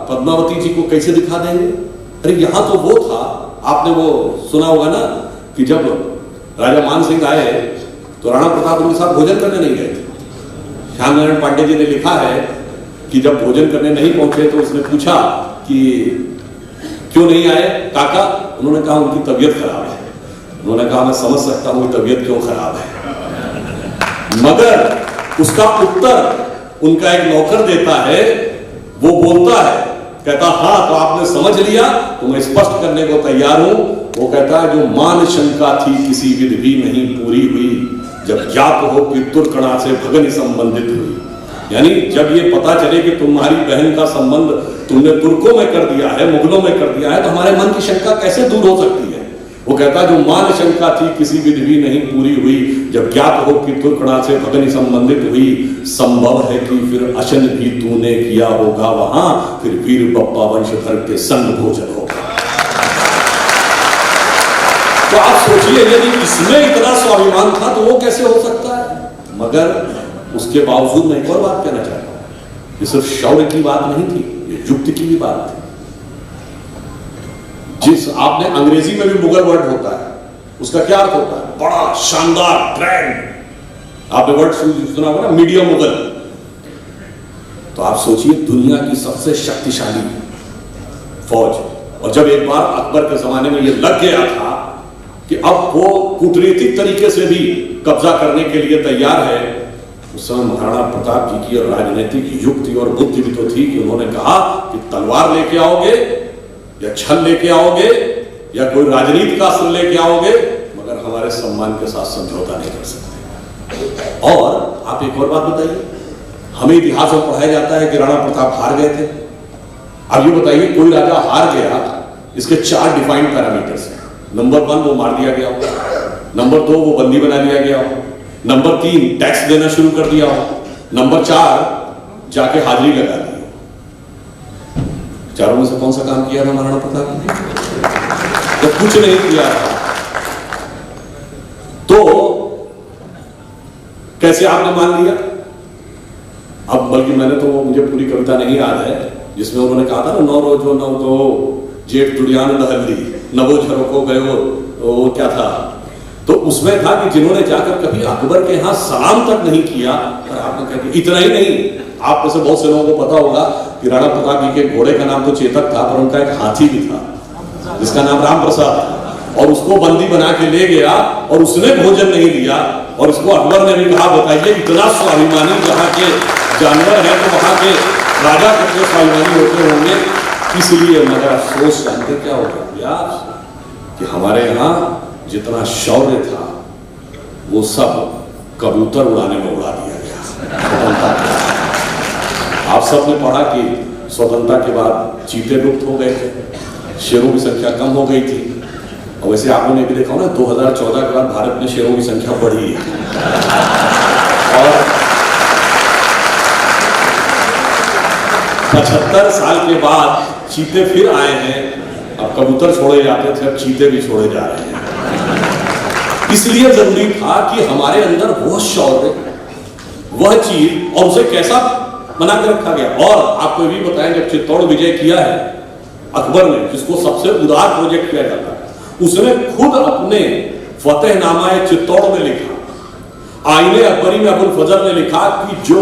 पद्मावती जी को कैसे दिखा देंगे? अरे यहां तो वो था, आपने वो सुना होगा ना कि जब राजा मान सिंह आए तो राणा प्रताप उनके साथ भोजन करने नहीं गए थे। श्याम नारायण पांडे जी ने लिखा है कि जब भोजन करने नहीं पहुंचे तो उसने पूछा कि क्यों नहीं आए काका? उन्होंने कहा उनकी तबीयत खराब है। उन्होंने कहा मैं समझ सकता हूं तबीयत क्यों खराब है, मगर उसका उत्तर उनका एक नौकर देता है। वो बोलता है, कहता हाँ तो आपने समझ लिया तो मैं स्पष्ट करने को तैयार हूं। वो कहता है जो मान शंका थी किसी विधि भी नहीं पूरी हुई, जब ज्ञात हो कि तुर्कणा से भगनी संबंधित हुई। यानी जब ये पता चले कि तुम्हारी बहन का संबंध तुमने तुर्कों में कर दिया है, मुगलों में कर दिया है, तो हमारे मन की शंका कैसे दूर हो सकती है? वो कहता है जो मान शंका थी किसी विधि भी नहीं पूरी हुई, जब ज्ञात हो कि तुर्कणा से भगनी संबंधित हुई, संभव है कि फिर अशन भी तूने किया होगा वहां, फिर वीर बप्पा वंशधर के संग भोजन होगा। तो आप सोचिए यदि इसमें इतना स्वाभिमान था तो वो कैसे हो सकता है? मगर उसके बावजूद मैं एक और बात कहना चाहता हूं, ये सिर्फ शौर्य की बात नहीं थी, ये युक्ति की भी बात थी। जिस आपने अंग्रेजी में भी मुगल वर्ड होता है, उसका क्या अर्थ होता है? बड़ा शानदार, ग्रैंड। आपने वर्ड सुना होगा ना, मीडियम मुगल। तो आप सोचिए दुनिया की सबसे शक्तिशाली फौज, और जब एक बार अकबर के जमाने में यह लग गया था कि अब वो कूटनीतिक तरीके से भी कब्जा करने के लिए तैयार है, उस समय महाराणा प्रताप जी की राजनीतिक युक्ति और बुद्धि भी तो थी कि उन्होंने कहा कि तलवार लेके आओगे या छल लेके आओगे या कोई राजनीति का अस्त्र लेके आओगे, मगर हमारे सम्मान के साथ समझौता नहीं कर सकते। और आप एक और बात बताइए, हमें इतिहास में पढ़ाया जाता है कि राणा प्रताप हार गए थे। अब ये बताइए कोई राजा हार गया, इसके 4 डिफाइंड पैरामीटर्स हैं। नंबर 1 वो मार दिया गया हो, नंबर 2 वो बंदी बना लिया गया हो, नंबर 3 टैक्स देना शुरू कर दिया हो, नंबर 4 जाके हाजिरी लगा दी। चारों में से कौन सा काम किया था महाराणा प्रताप ने? तो कुछ नहीं किया था। तो कैसे आपने मान लिया? अब बल्कि मैंने तो मुझे पूरी कविता नहीं याद है जिसमें उन्होंने कहा था ना, नौ रोजो नौ तो जेठ जुड़ियान दहल्ली नवो झरोको गयो, वो क्या था? तो उसमें था कि जिन्होंने जाकर कभी अकबर के यहां सलाम तक नहीं किया, और आपने कह दिया। इतना ही नहीं, आप में से बहुत से लोगों को पता होगा कि राणा प्रताप जी के घोड़े का नाम तो चेतक था, पर उनका एक हाथी भी था जिसका नाम राम प्रसाद था, और उसको बंदी बना के ले गया और उसने भोजन नहीं लिया। और इसको अकबर ने भी कहा बताइए इतना स्वाभिमानी जहां के जानवर है तो वहां के राजा कितने स्वाभिमानी होते होंगे। इसलिए मगर अफसोस जानते क्या होगा भैया कि हमारे यहाँ जितना शौर्य था वो सब कबूतर उड़ाने में उड़ा दिया गया। आप सबने पढ़ा कि स्वतंत्रता के बाद चीते लुप्त हो गए थे, शेरों की संख्या कम हो गई थी। और वैसे आपने भी देखा ना 2014 के बाद भारत में शेरों की संख्या बढ़ी है। और 75 साल के बाद चीते फिर आए हैं। अब कबूतर छोड़े जाते थे, अब चीते भी छोड़े जा रहे हैं। इसलिए जरूरी था कि हमारे अंदर वह शौर्य, वह चीज, और उसे कैसा बना के रखा गया। और आपको भी बताएं जब चित्तौड़ विजय किया है अकबर ने, जिसको सबसे उदार प्रोजेक्ट किया जाता है, उसने खुद अपने फतेहनामा चित्तौड़ में लिखा, आईने अकबरी में अबुल फजल ने लिखा कि जो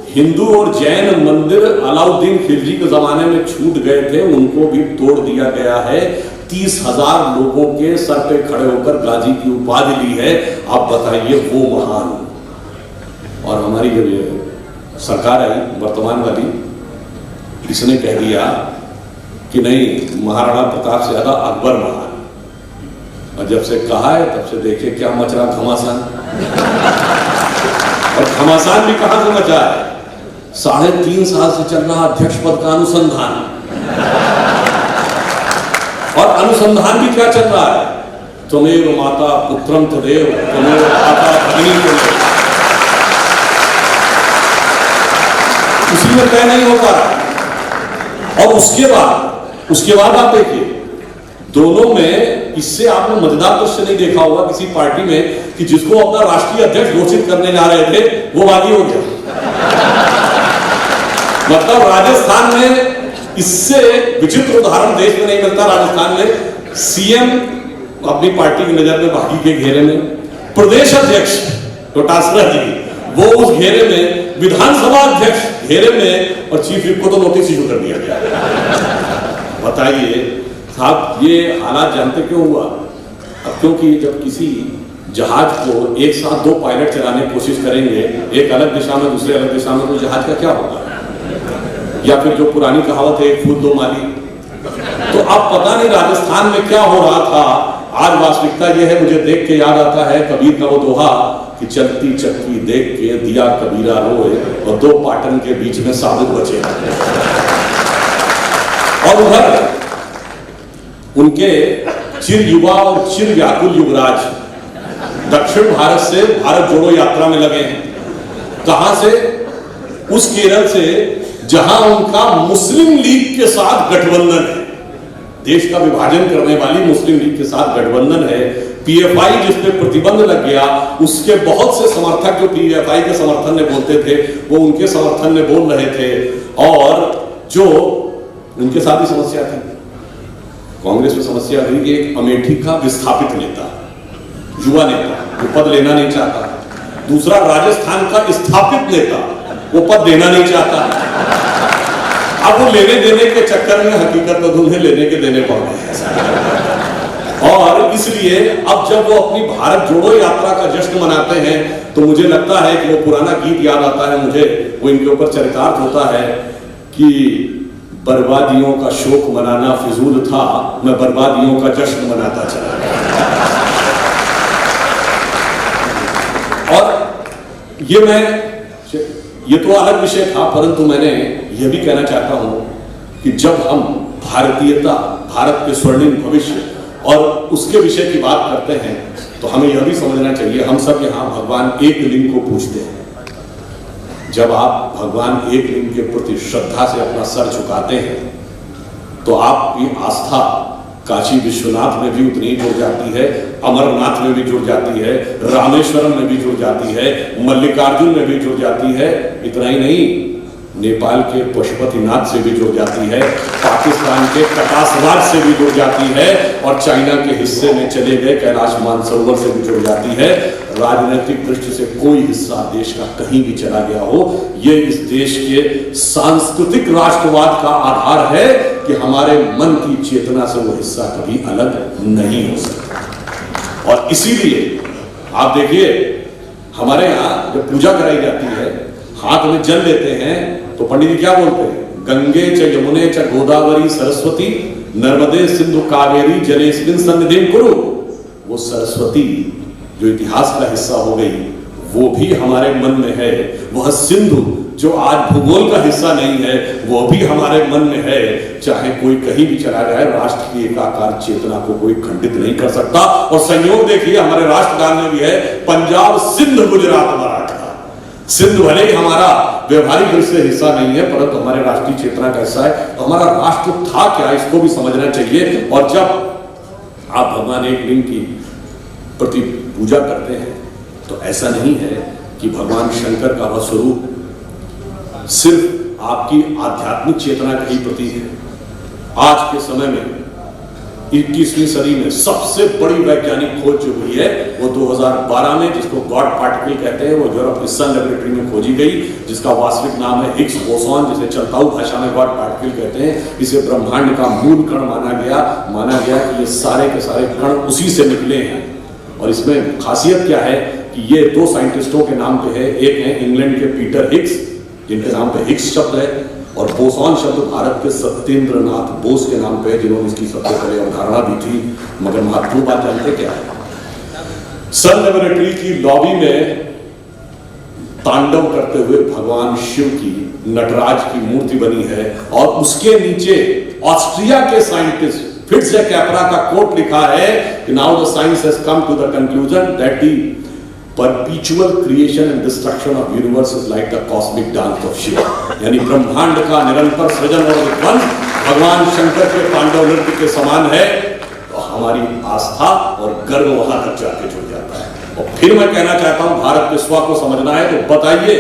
हिंदू और जैन मंदिर अलाउद्दीन खिलजी के जमाने में छूट गए थे उनको भी तोड़ दिया गया है। 30,000 लोगों के सर पे खड़े होकर गाजी की उपाधि ली है। आप बताइए वो महान। और हमारी जब ये सरकार आई वर्तमान वाली, इसने कह दिया कि नहीं महाराणा प्रताप से ज्यादा अकबर महान। और जब से कहा है तब से देखिए क्या मच रहा घमासान। और घमासान भी कहां से मचा है? 3.5 साल से चल रहा अध्यक्ष पद का अनुसंधान। और अनुसंधान भी क्या चल रहा है? त्वमेव माता पुत्रम तदेव त्वमेव माता भगिनी तदेव। उसी में तय नहीं होता। और उसके बाद आप देखिए दोनों में, इससे आपने मजेदार दृश्य नहीं देखा होगा किसी पार्टी में कि जिसको अपना राष्ट्रीय अध्यक्ष घोषित करने जा रहे थे वो बागी हो गया। मतलब राजस्थान में इससे विचित्र उदाहरण देश में नहीं मिलता। राजस्थान में सीएम अपनी पार्टी की नजर में बागी के घेरे में, प्रदेश अध्यक्ष डोटासरा जी वो उस घेरे में, विधानसभा अध्यक्ष घेरे में, और चीफ विप को तो नोटिस इशू कर दिया गया। बताइए साहब, ये हालात जानते क्यों हुआ? अब क्योंकि जब किसी जहाज को एक साथ दो पायलट चलाने की कोशिश करेंगे, एक अलग दिशा में दूसरे अलग दिशा में, तो जहाज का क्या होगा? या फिर जो पुरानी कहावत है, एक फूल दो माली। तो अब पता नहीं राजस्थान में क्या हो रहा था। आज वास्तविकता यह है, मुझे देख के याद आता है कबीर का वो दोहा कि चलती चक्की देख के दिया कबीरा रोए और दो पाटन के बीच में साबुत बचे। और उधर उनके चिर युवा और चिर व्याकुल युवराज दक्षिण भारत से भारत जोड़ो यात्रा में लगे हैं। कहां से? उस केरल से जहां उनका मुस्लिम लीग के साथ गठबंधन है। देश का विभाजन करने वाली मुस्लिम लीग के साथ गठबंधन है। पीएफआई जिस पे प्रतिबंध लग गया, उसके बहुत से समर्थक जो पीएफआई के समर्थन में बोलते थे, वो उनके समर्थन में बोल रहे थे। और जो उनके साथ ही समस्या थी, कांग्रेस में समस्या थी कि एक अमेठी का विस्थापित नेता, युवा नेता, वो पद लेना नहीं चाहता। दूसरा राजस्थान का स्थापित नेता, वो पद देना नहीं चाहता। अब वो लेने देने के चक्कर में हकीकत में उन्हें लेने के देने पड़ गए। और इसलिए अब जब वो अपनी भारत जोड़ो यात्रा का जश्न मनाते हैं, तो मुझे लगता है कि वो पुराना गीत याद आता है मुझे, वो इनके ऊपर चरितार्थ होता है कि बर्बादियों का शोक मनाना फिजूल था, मैं बर्बादियों का जश्न मनाता चला। और ये तो अलग विषय था, परंतु मैंने यह भी कहना चाहता हूं कि जब हम भारतीयता, भारत के स्वर्णिम भविष्य और उसके विषय की बात करते हैं, तो हमें यह भी समझना चाहिए, हम सब यहां भगवान एक लिंग को पूजते हैं। जब आप भगवान एक लिंग के प्रति श्रद्धा से अपना सर झुकाते हैं, तो आपकी आस्था काशी विश्वनाथ में भी उतनी ही जुड़ जाती है, अमरनाथ में भी जुड़ जाती है, रामेश्वरम में भी जुड़ जाती है, मल्लिकार्जुन में भी जुड़ जाती है। इतना ही नहीं, नेपाल के पशुपतिनाथ से भी जुड़ जाती है, पाकिस्तान के कटासवार से भी जुड़ जाती है, और चाइना के हिस्से में चले गए कैलाश मानसरोवर से भी जुड़ जाती है। राजनीतिक दृष्टि से कोई हिस्सा देश का कहीं भी चला गया हो, ये इस देश के सांस्कृतिक राष्ट्रवाद का आधार है कि हमारे मन की चेतना से वो हिस्सा कभी अलग नहीं हो सकता। और इसीलिए आप देखिए, हमारे यहाँ जब पूजा कराई जाती है, हाथ में जल लेते हैं, तो पंडित जी क्या बोलते हैं? गंगे च यमुने च गोदावरी सरस्वती नर्मदे सिंधु कावेरी जलेस्मिन् सन्निधिं कुरु। वो सरस्वती जो इतिहास का हिस्सा हो गई, वो भी हमारे मन में है। वह सिंधु जो आज भूगोल का हिस्सा नहीं है, वो भी हमारे मन में है। चाहे कोई कहीं भी चला जाए, राष्ट्र की एकाकार चेतना को कोई खंडित नहीं कर सकता। और संयोग देखिए, हमारे राष्ट्रगान में भी है, पंजाब सिंध गुजरात मराठा। सिंध भले ही हमारा व्यवहारिक रूप से हिस्सा नहीं है, परंतु हमारे राष्ट्रीय चेतना का हिस्सा है। तो हमारा राष्ट्र था क्या, इसको भी समझना चाहिए। और जब आप भगवान एक लिंग की प्रति पूजा करते हैं, तो ऐसा नहीं है कि भगवान शंकर का वह स्वरूप सिर्फ आपकी आध्यात्मिक चेतना का ही प्रतीक है। आज के समय में 21वीं सदी में सबसे बड़ी वैज्ञानिक खोज जो हुई है, वो 2012 में, जिसको गॉड पार्टिकल कहते हैं, वो यूरोप की सन लेबोरेटरी में खोजी गई, जिसका वास्तविक नाम है हिग्स बोसॉन, जिसे चलताऊ भाषा में गॉड पार्टिकल कहते हैं। इसे ब्रह्मांड का मूल कण माना गया कि ये सारे के सारे कण उसी से निकले हैं। और इसमें खासियत क्या है कि ये दो साइंटिस्टों के नाम पे है। एक है इंग्लैंड के पीटर हिग्स, जिनके नाम पे हिग्स शब्द है, और बोसॉन शब्द भारत के सत्येंद्र नाथ बोस के नाम पे है, जिन्होंने इसकी सबसे पहले अवधारणा दी थी। मगर महत्वपूर्ण बात जानते क्या है? सन लेबोरेटरी की लॉबी में तांडव करते हुए भगवान शिव की नटराज की मूर्ति बनी है, और उसके नीचे ऑस्ट्रिया के साइंटिस्ट फिट्जे कैपरा का कोट लिखा है कि now the science has come to the conclusion that the perpetual creation and destruction of universe is like the cosmic dance of Shiva. यानी ब्रह्मांड का निरंतर सृजन और विध्वंस भगवान शंकर के तांडव नृत्य के समान है। तो हमारी आस्था और गर्व वहां तक जाके जुड़ जाता है। और फिर मैं कहना चाहता हूं, भारत के स्व को समझना है तो बताइए,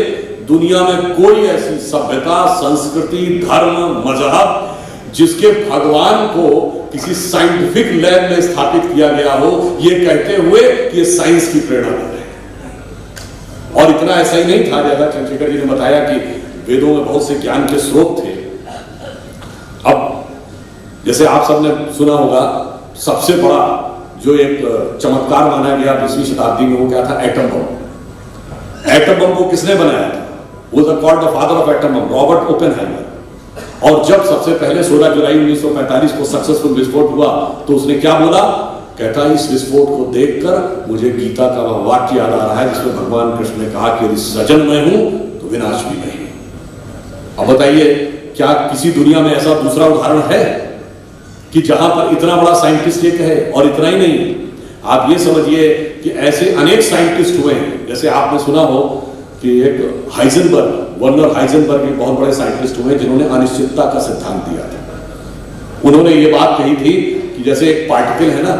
दुनिया में कोई ऐसी सभ्यता, संस्कृति, धर्म, मजहब जिसके भगवान को किसी साइंटिफिक लैब में स्थापित किया गया हो, यह कहते हुए कि यह साइंस की प्रेरणा दे रहे हैं। और इतना ऐसा ही नहीं था, जैसा चंद्रशेखर जी ने बताया कि वेदों में बहुत से ज्ञान के स्रोत थे। अब जैसे आप सबने सुना होगा, सबसे बड़ा जो एक चमत्कार माना गया 20वीं शताब्दी में, वो क्या था? Atom bomb. एटम बम को किसने बनाया था? वो the called the father of atom bomb, Robert Oppenheimer. और जब सबसे पहले 16 जुलाई 1945 को सक्सेसफुल विस्फोट हुआ, तो उसने क्या बोला? कहता इस विस्फोट को देखकर मुझे गीता का वह वाक्य याद आ रहा है जिसमें भगवान कृष्ण ने कहा कि यदि सृजन मैं हूं तो विनाश भी मैं हूं। अब बताइए, क्या किसी दुनिया में ऐसा दूसरा उदाहरण है कि जहां पर इतना बड़ा साइंटिस्ट एक है? और इतना ही नहीं, आप ये समझिए कि ऐसे अनेक साइंटिस्ट हुए हैं। जैसे आपने सुना हो कि एक हाइजेनबर्ग, वर्नर हाइजेनबर्ग एक बहुत बड़े साइंटिस्ट हुए जिन्होंने अनिश्चितता का सिद्धांत दिया था। उन्होंने ये बात कही थी कि जैसे एक पार्टिकल है ना,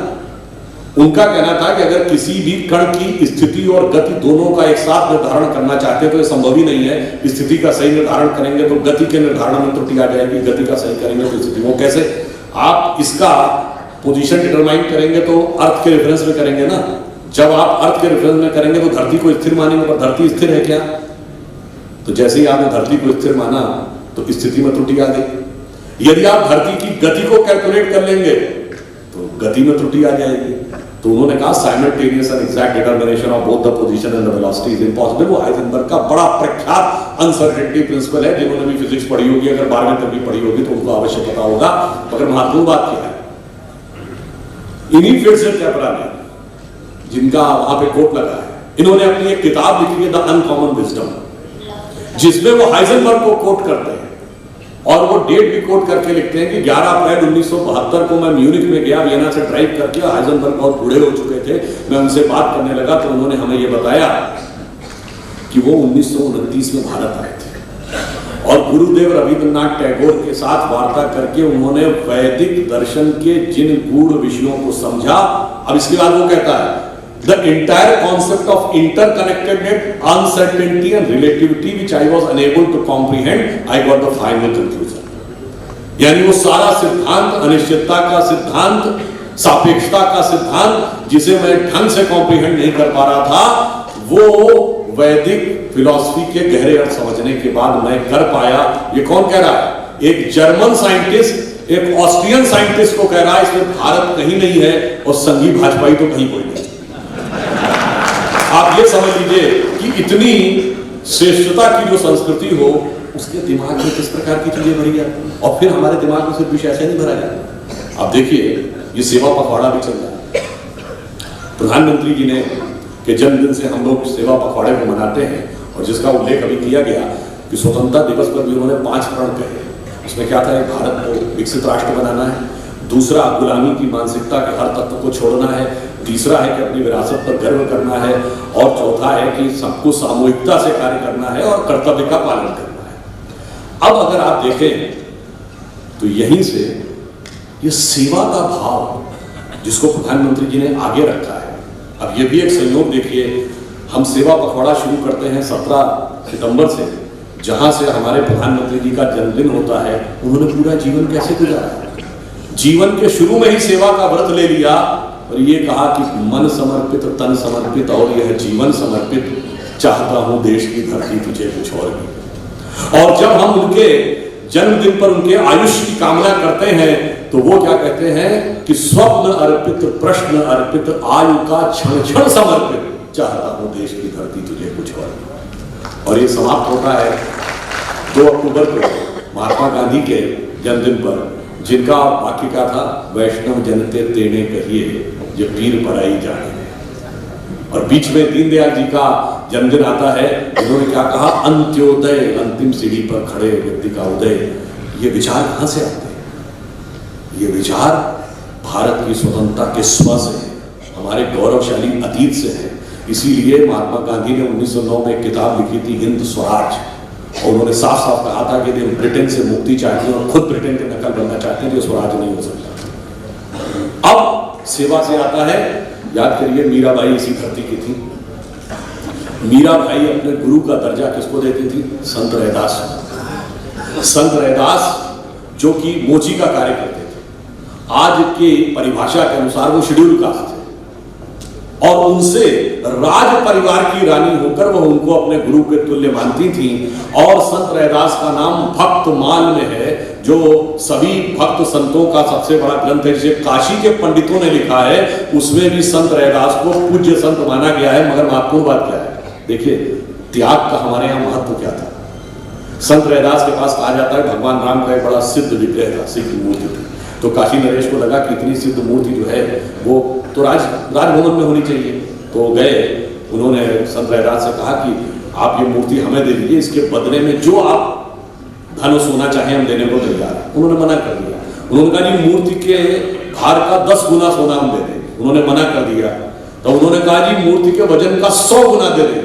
उनका कहना था कि अगर किसी भी कण की स्थिति और गति दोनों का एक साथ निर्धारण करना चाहते हैं तो यह संभव ही नहीं है। स्थिति का सही निर्धारण करेंगे तो गति के निर्धारण में त्रुटि आ जाएगी, गति का सही करेंगे तो स्थिति। वो कैसे? आप इसका पोजीशन डिटरमाइन करेंगे तो अर्थ के रेफरेंस में करेंगे ना। जब आप अर्थ के रेफरेंस में करेंगे तो धरती को स्थिर मानेंगे, पर धरती स्थिर है क्या? तो जैसे ही आपने धरती को स्थिर माना तो स्थिति में त्रुटि आ गई। यदि आप धरती की गति को कैलकुलेट कर लेंगे तो गति में त्रुटि आ जाएगी। तो उन्होंने कहा simultaneous and exact determination of both the position and the velocity is impossible. वो हाइजेनबर्ग का बड़ा प्रख्यात अनसर्टेनिटी प्रिंसिपल है। जिन्होंने भी फिजिक्स पढ़ी होगी, अगर 12वीं तक भी पढ़ी होगी तो उनको अवश्य पता होगा। मगर महत्वपूर्ण बात क्या है, इन्हीं फिट्जर कैपरा ने, जिनका वहां पे कोट लगा है, इन्होंने अपनी एक किताब लिखी है द अनकॉमन विजडम, जिसमें वो हाइजेनबर्ग को कोट करते हैं और वो डेट भी कोट करके लिखते हैं कि 11 अप्रैल 1972 को मैं म्यूनिख में गया, वियना से ड्राइव करके। हाइजेनबर्ग बहुत बूढ़े हो चुके थे। मैं उनसे बात करने लगा तो उन्होंने हमें ये बताया कि वो 1929 में भारत आए थे और गुरुदेव रविंद्रनाथ टैगोर के साथ वार्ता करके उन्होंने वैदिक दर्शन के जिन गूढ़ विषयों को समझा। अब इसके बाद वो कहता है the entire concept of interconnectedness, uncertainty and relativity which I was unable to comprehend, I got the final conclusion। यानी वो सारा सिद्धांत, अनिश्चितता का सिद्धांत, सापेक्षता का सिद्धांत, जिसे मैं ढंग से कॉम्प्रीहेंड नहीं कर पा रहा था, वो वैदिक फिलॉसफी के गहरे अर्थ समझने के बाद मैं कर पाया। ये कौन कह रहा है? एक जर्मन साइंटिस्ट एक ऑस्ट्रियन साइंटिस्ट को कह रहा है इसमें भारत कहीं नहीं है और संघी भाजपाई तो कहीं कोई नहीं। आप ये समझ लीजिए कि इतनी श्रेष्ठता की जो संस्कृति हो, उसके दिमाग में किस प्रकार की चीजें भरी जाती, और फिर हमारे दिमाग में सिर्फ विषय ऐसे नहीं भरा जाता। आप देखिए, ये सेवा पखवाड़ा भी चल रहा है। प्रधानमंत्री जी ने के जन्मदिन से हम लोग सेवा पखवाड़े को मनाते हैं, और जिसका उल्लेख अभी किया गया कि स्वतंत्रता दिवस पर भी उन्होंने 5 प्रण कहे। उसमें क्या था? एक, भारत को विकसित राष्ट्र बनाना है। दूसरा, गुलामी की मानसिकता के हर तत्व को छोड़ना है। तीसरा है कि अपनी विरासत पर गर्व करना है। और चौथा है कि सबको सामूहिकता से कार्य करना है और कर्तव्य का पालन करना है। अब अगर आप देखें तो यहीं से ये सेवा का भाव जिसको प्रधानमंत्री जी ने आगे रखा है। अब ये भी एक संयोग देखिए, हम सेवा पखवाड़ा शुरू करते हैं 17 सितंबर से, जहां से हमारे प्रधानमंत्री जी का जन्मदिन होता है। उन्होंने पूरा जीवन कैसे गुजारा? जीवन के शुरू में ही सेवा का व्रत ले लिया और ये कहा कि मन समर्पित, तन समर्पित और यह जीवन समर्पित, चाहता हूं देश की धरती तुझे कुछ और भी। और जब हम उनके जन्मदिन पर उनके आयुष्य की कामना करते हैं तो वो क्या कहते हैं कि स्वप्न अर्पित, प्रश्न अर्पित, आयु का क्षण क्षण समर्पित, चाहता हूं देश की धरती तुझे कुछ और भी। और ये समाप्त होता है 2 अक्टूबर को महात्मा गांधी के जन्मदिन पर, जिनका वाक्य क्या था? वैष्णव जनते तेने कहिए जो पीर पराई जाने। और बीच में दीनदयाल जी का जन्मदिन आता है। उन्होंने क्या कहा? अंत्योदय, अंतिम सीढ़ी पर खड़े व्यक्ति का उदय। ये विचार कहां से आते हैं? ये विचार भारत की स्वतंत्रता के स्व से है, हमारे गौरवशाली अतीत से है। इसीलिए महात्मा गांधी ने 1909 में एक किताब लिखी थी, हिंद स्वराज। और उन्होंने साफ साफ कहा था कि यदि ब्रिटेन से मुक्ति चाहते हैं और खुद ब्रिटेन के नकल बनना चाहते हैं तो स्वराज नहीं हो सकता। अब सेवा से आता है, याद करिए मीराबाई इसी धरती की थी। मीराबाई अपने गुरु का दर्जा किसको देती थी? संत रैदास। संत रैदास जो कि मोची का कार्य करते थे, आज की परिभाषा के अनुसार वो शेड्यूल कास्ट थे और उनसे राज परिवार की रानी होकर वह उनको अपने गुरु के तुल्य मानती थी। और संत रैदास का नाम भक्त माल में है, जो सभी भक्त संतों का सबसे बड़ा ग्रंथ है, जिसे काशी के पंडितों ने लिखा है, उसमें भी संत रैदास को पूज्य संत माना गया है। मगर महत्वपूर्ण बात क्या है, देखिए त्याग का हमारे यहाँ महत्व क्या था। संत रैदास के पास कहा जाता है भगवान राम का एक बड़ा सिद्ध विग्रह था, सिद्ध मूर्ति थी। तो काशी नरेश को लगा कि इतनी सिद्ध मूर्ति जो है वो तो राजभवन में होनी चाहिए। तो गए, उन्होंने संत रैदास से कहा कि आप ये मूर्ति हमें दे दीजिए, इसके बदले में जो आप धन सोना चाहे हम देने को तैयार हैं। उन्होंने मना कर दिया। उन्होंने कहा जी मूर्ति के भार का 10 गुना सोना हम दे देंगे। उन्होंने मना कर दिया। तो उन्होंने कहा जी मूर्ति के वजन का 100 गुना दे देंगे।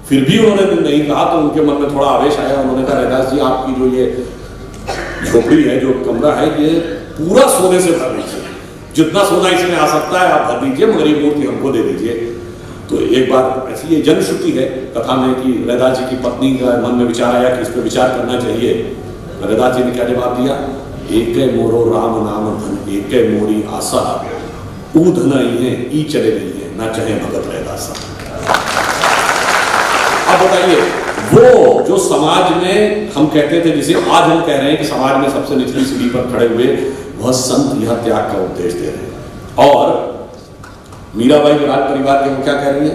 फिर भी उन्होंने नहीं कहा। तो उनके मन में थोड़ा आवेश आया। उन्होंने कहा रैदास जी आपकी जो ये झोपड़ी है, जो कमरा है, ये पूरा सोने से भर लीजिए, जितना सोना इसमें आ सकता है आप भर दीजिए, मगर ये मूर्ति हमको दे दीजिए। तो एक बार ऐसी ये जनश्रुति है कथा में कि रैदास जी की पत्नी का मन में विचार आया कि इस पर विचार करना चाहिए। रैदास जी ने क्या जवाब दिया? एक मोरो राम नाम धन, एक मोरी आशा, ऊ धन ई चले गई है, ना चाहे भगत रैदास। अब बताइए, वो जो समाज में हम कहते थे, जिसे आज हम कह रहे हैं कि समाज में सबसे निचली सीढ़ी पर खड़े हुए, वह संत यह त्याग का उपदेश दे रहे हैं। और मीराबाई जो राज परिवार के वो क्या कह रही है?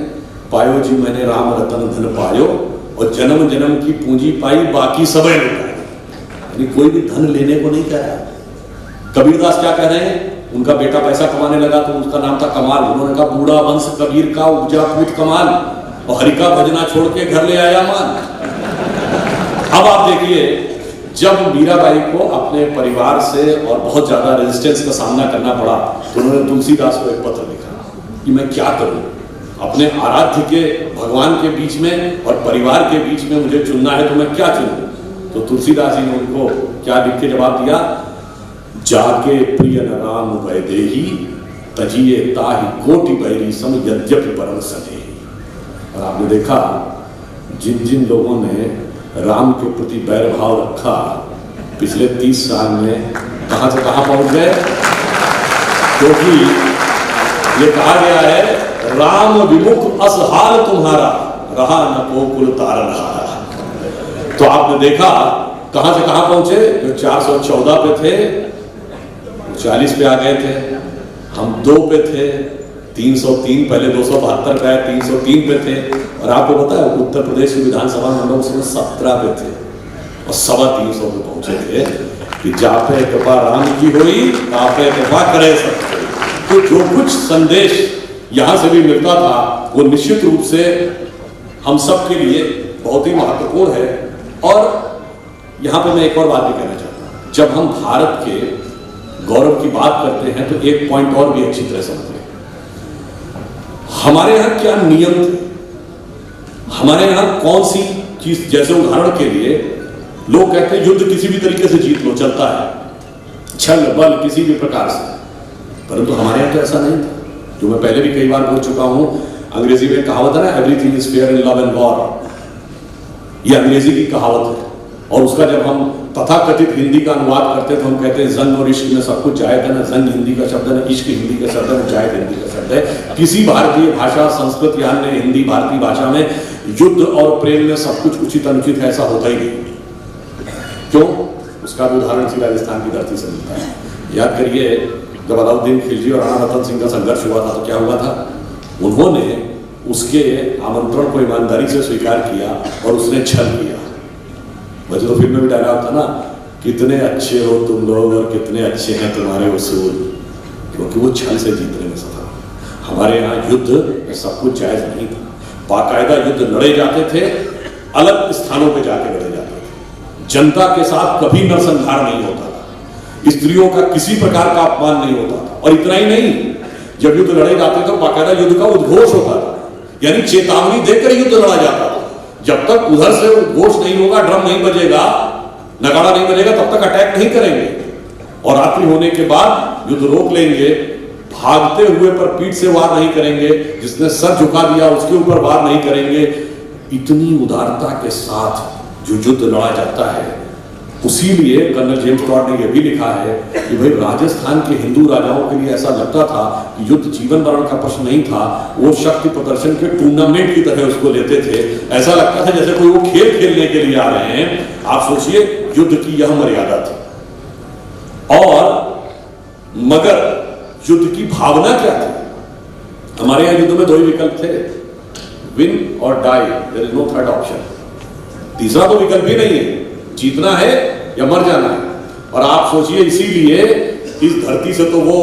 पायो जी मैंने राम रतन धन पायो, और जन्म जन्म की पूंजी पाई, बाकी सब लुटाए। कोई भी धन लेने को नहीं कह रहा। कबीरदास क्या कह रहे हैं? उनका बेटा पैसा कमाने लगा तो उसका नाम था कमाल। उन्होंने कहा बूढ़ा वंश कबीर का उपजा पूत कमाल, और हरि का भजना छोड़ के घर ले आया मान। अब आप देखिए, जब मीराबाई को अपने परिवार से और बहुत ज्यादा रेजिस्टेंस का सामना करना पड़ा, तो उन्होंने तुलसीदास को एक पत्र लिखा कि मैं क्या करूं, अपने आराध्य के भगवान के बीच में और परिवार के बीच में मुझे चुनना है, तो मैं क्या चुनूं? तो तुलसीदास जी ने उनको क्या लिख के जवाब दिया? जाके प्रिय न राम वैदेही, तजिए ताहि कोटि बैरी सम यद्यपि परम सनेही। और आपने देखा जिन जिन लोगों ने राम के प्रति बैर भाव रखा, पिछले 30 साल में कहां से कहां पहुंच गए। क्योंकि ये कहा गया है राम विमुख असहाल तुम्हारा, रहा न को कुल तारनहारा। तो आपने देखा कहां से कहां पहुंचे। जो 414 पे थे 40 पे आ गए थे, हम 2 पे थे, 303, पहले 272 पे आए, 303 पे थे। और आपको पता है उत्तर प्रदेश की विधानसभा में हम लोग उसमें 17 पे थे और 325 पे पहुंचे थे कि जापे कृपा राम की हुई, तापे कृपा करे सब। तो जो कुछ संदेश यहां से भी मिलता था वो निश्चित रूप से हम सब के लिए बहुत ही महत्वपूर्ण है। और यहां पर मैं एक और बात भी कहना चाहता हूं, जब हम भारत के गौरव की बात करते हैं तो एक पॉइंट और भी अच्छी तरह समझें। हमारे यहां क्या नियम थे, हमारे यहां कौन सी चीज, जैसे उदाहरण के लिए लोग कहते हैं युद्ध किसी भी तरीके से जीत लो, चलता है, छल बल किसी भी प्रकार से। परंतु हमारे यहाँ तो ऐसा नहीं था। जो मैं पहले भी कई बार बोल चुका हूं, अंग्रेजी में कहावत है ना, everything is fair in love and war. ये अंग्रेजी की कहावत है। और उसका जब हम तथाकथित हिंदी का अनुवाद करते हैं तो हम कहते हैं जंग और इश्क में सब कुछ जायज है ना। जंग हिंदी का शब्द है, इश्क हिंदी का शब्द है, जायज हिंदी का शब्द है। किसी भारतीय भाषा, संस्कृत या अन्य हिंदी भारतीय भाषा में युद्ध और प्रेम में सब कुछ उचित अनुचित है, ऐसा होता ही नहीं। क्यों? उसका भी उदाहरण सी राजस्थान की धरती से मिलता है। याद करिए, जब अलाउद्दीन खिलजी और राणा रतन सिंह का संघर्ष हुआ था तो क्या हुआ था? उन्होंने उसके आमंत्रण को ईमानदारी से स्वीकार किया और उसने छल किया। वैसे तो फिल्म में भी डायलॉग था ना, कितने अच्छे हो तुम लोग और कितने अच्छे हैं तुम्हारे उसूल, क्योंकि वो छल से जीतने में सफल। हमारे यहाँ युद्ध सब कुछ जायज नहीं था। बाकायदा युद्ध लड़े जाते थे, अलग स्थानों पे जाके लड़े जाते थे। जनता के साथ कभी नरसंहार नहीं होता था, स्त्रियों का किसी प्रकार का अपमान नहीं होता था। और इतना ही नहीं, जब युद्ध लड़े जाते तो बाकायदा युद्ध का उद्घोष होता था, यानी चेतावनी देकर युद्ध लड़ा जाता था। जब तक उधर से उद्घोष नहीं होगा, ड्रम नहीं बजेगा, नगाड़ा नहीं बजेगा, तब तक अटैक नहीं करेंगे। और रात्रि होने के बाद युद्ध रोक लेंगे, भागते हुए पर पीठ से वार नहीं करेंगे, जिसने सर झुका दिया उसके ऊपर वार नहीं करेंगे। इतनी उदारता के साथ जो युद्ध लड़ा जाता है, उसीलिए कर्नल जेम्स टॉड ने यह भी लिखा है कि भाई राजस्थान के हिंदू राजाओं के लिए ऐसा लगता था कि युद्ध जीवन मरण का प्रश्न नहीं था, वो शक्ति प्रदर्शन के टूर्नामेंट की तरह उसको लेते थे। ऐसा लगता था जैसे कोई वो खेल खेलने के लिए आ रहे हैं। आप सोचिए, युद्ध की यह मर्यादा थी। और मगर युद्ध की भावना क्या थी? हमारे यहां युद्ध में दो ही विकल्प थे, विन और die, there is no third option. तीसरा तो विकल्प ही नहीं है, जीतना है या मर जाना है। और आप सोचिए, इसीलिए इस धरती से तो वो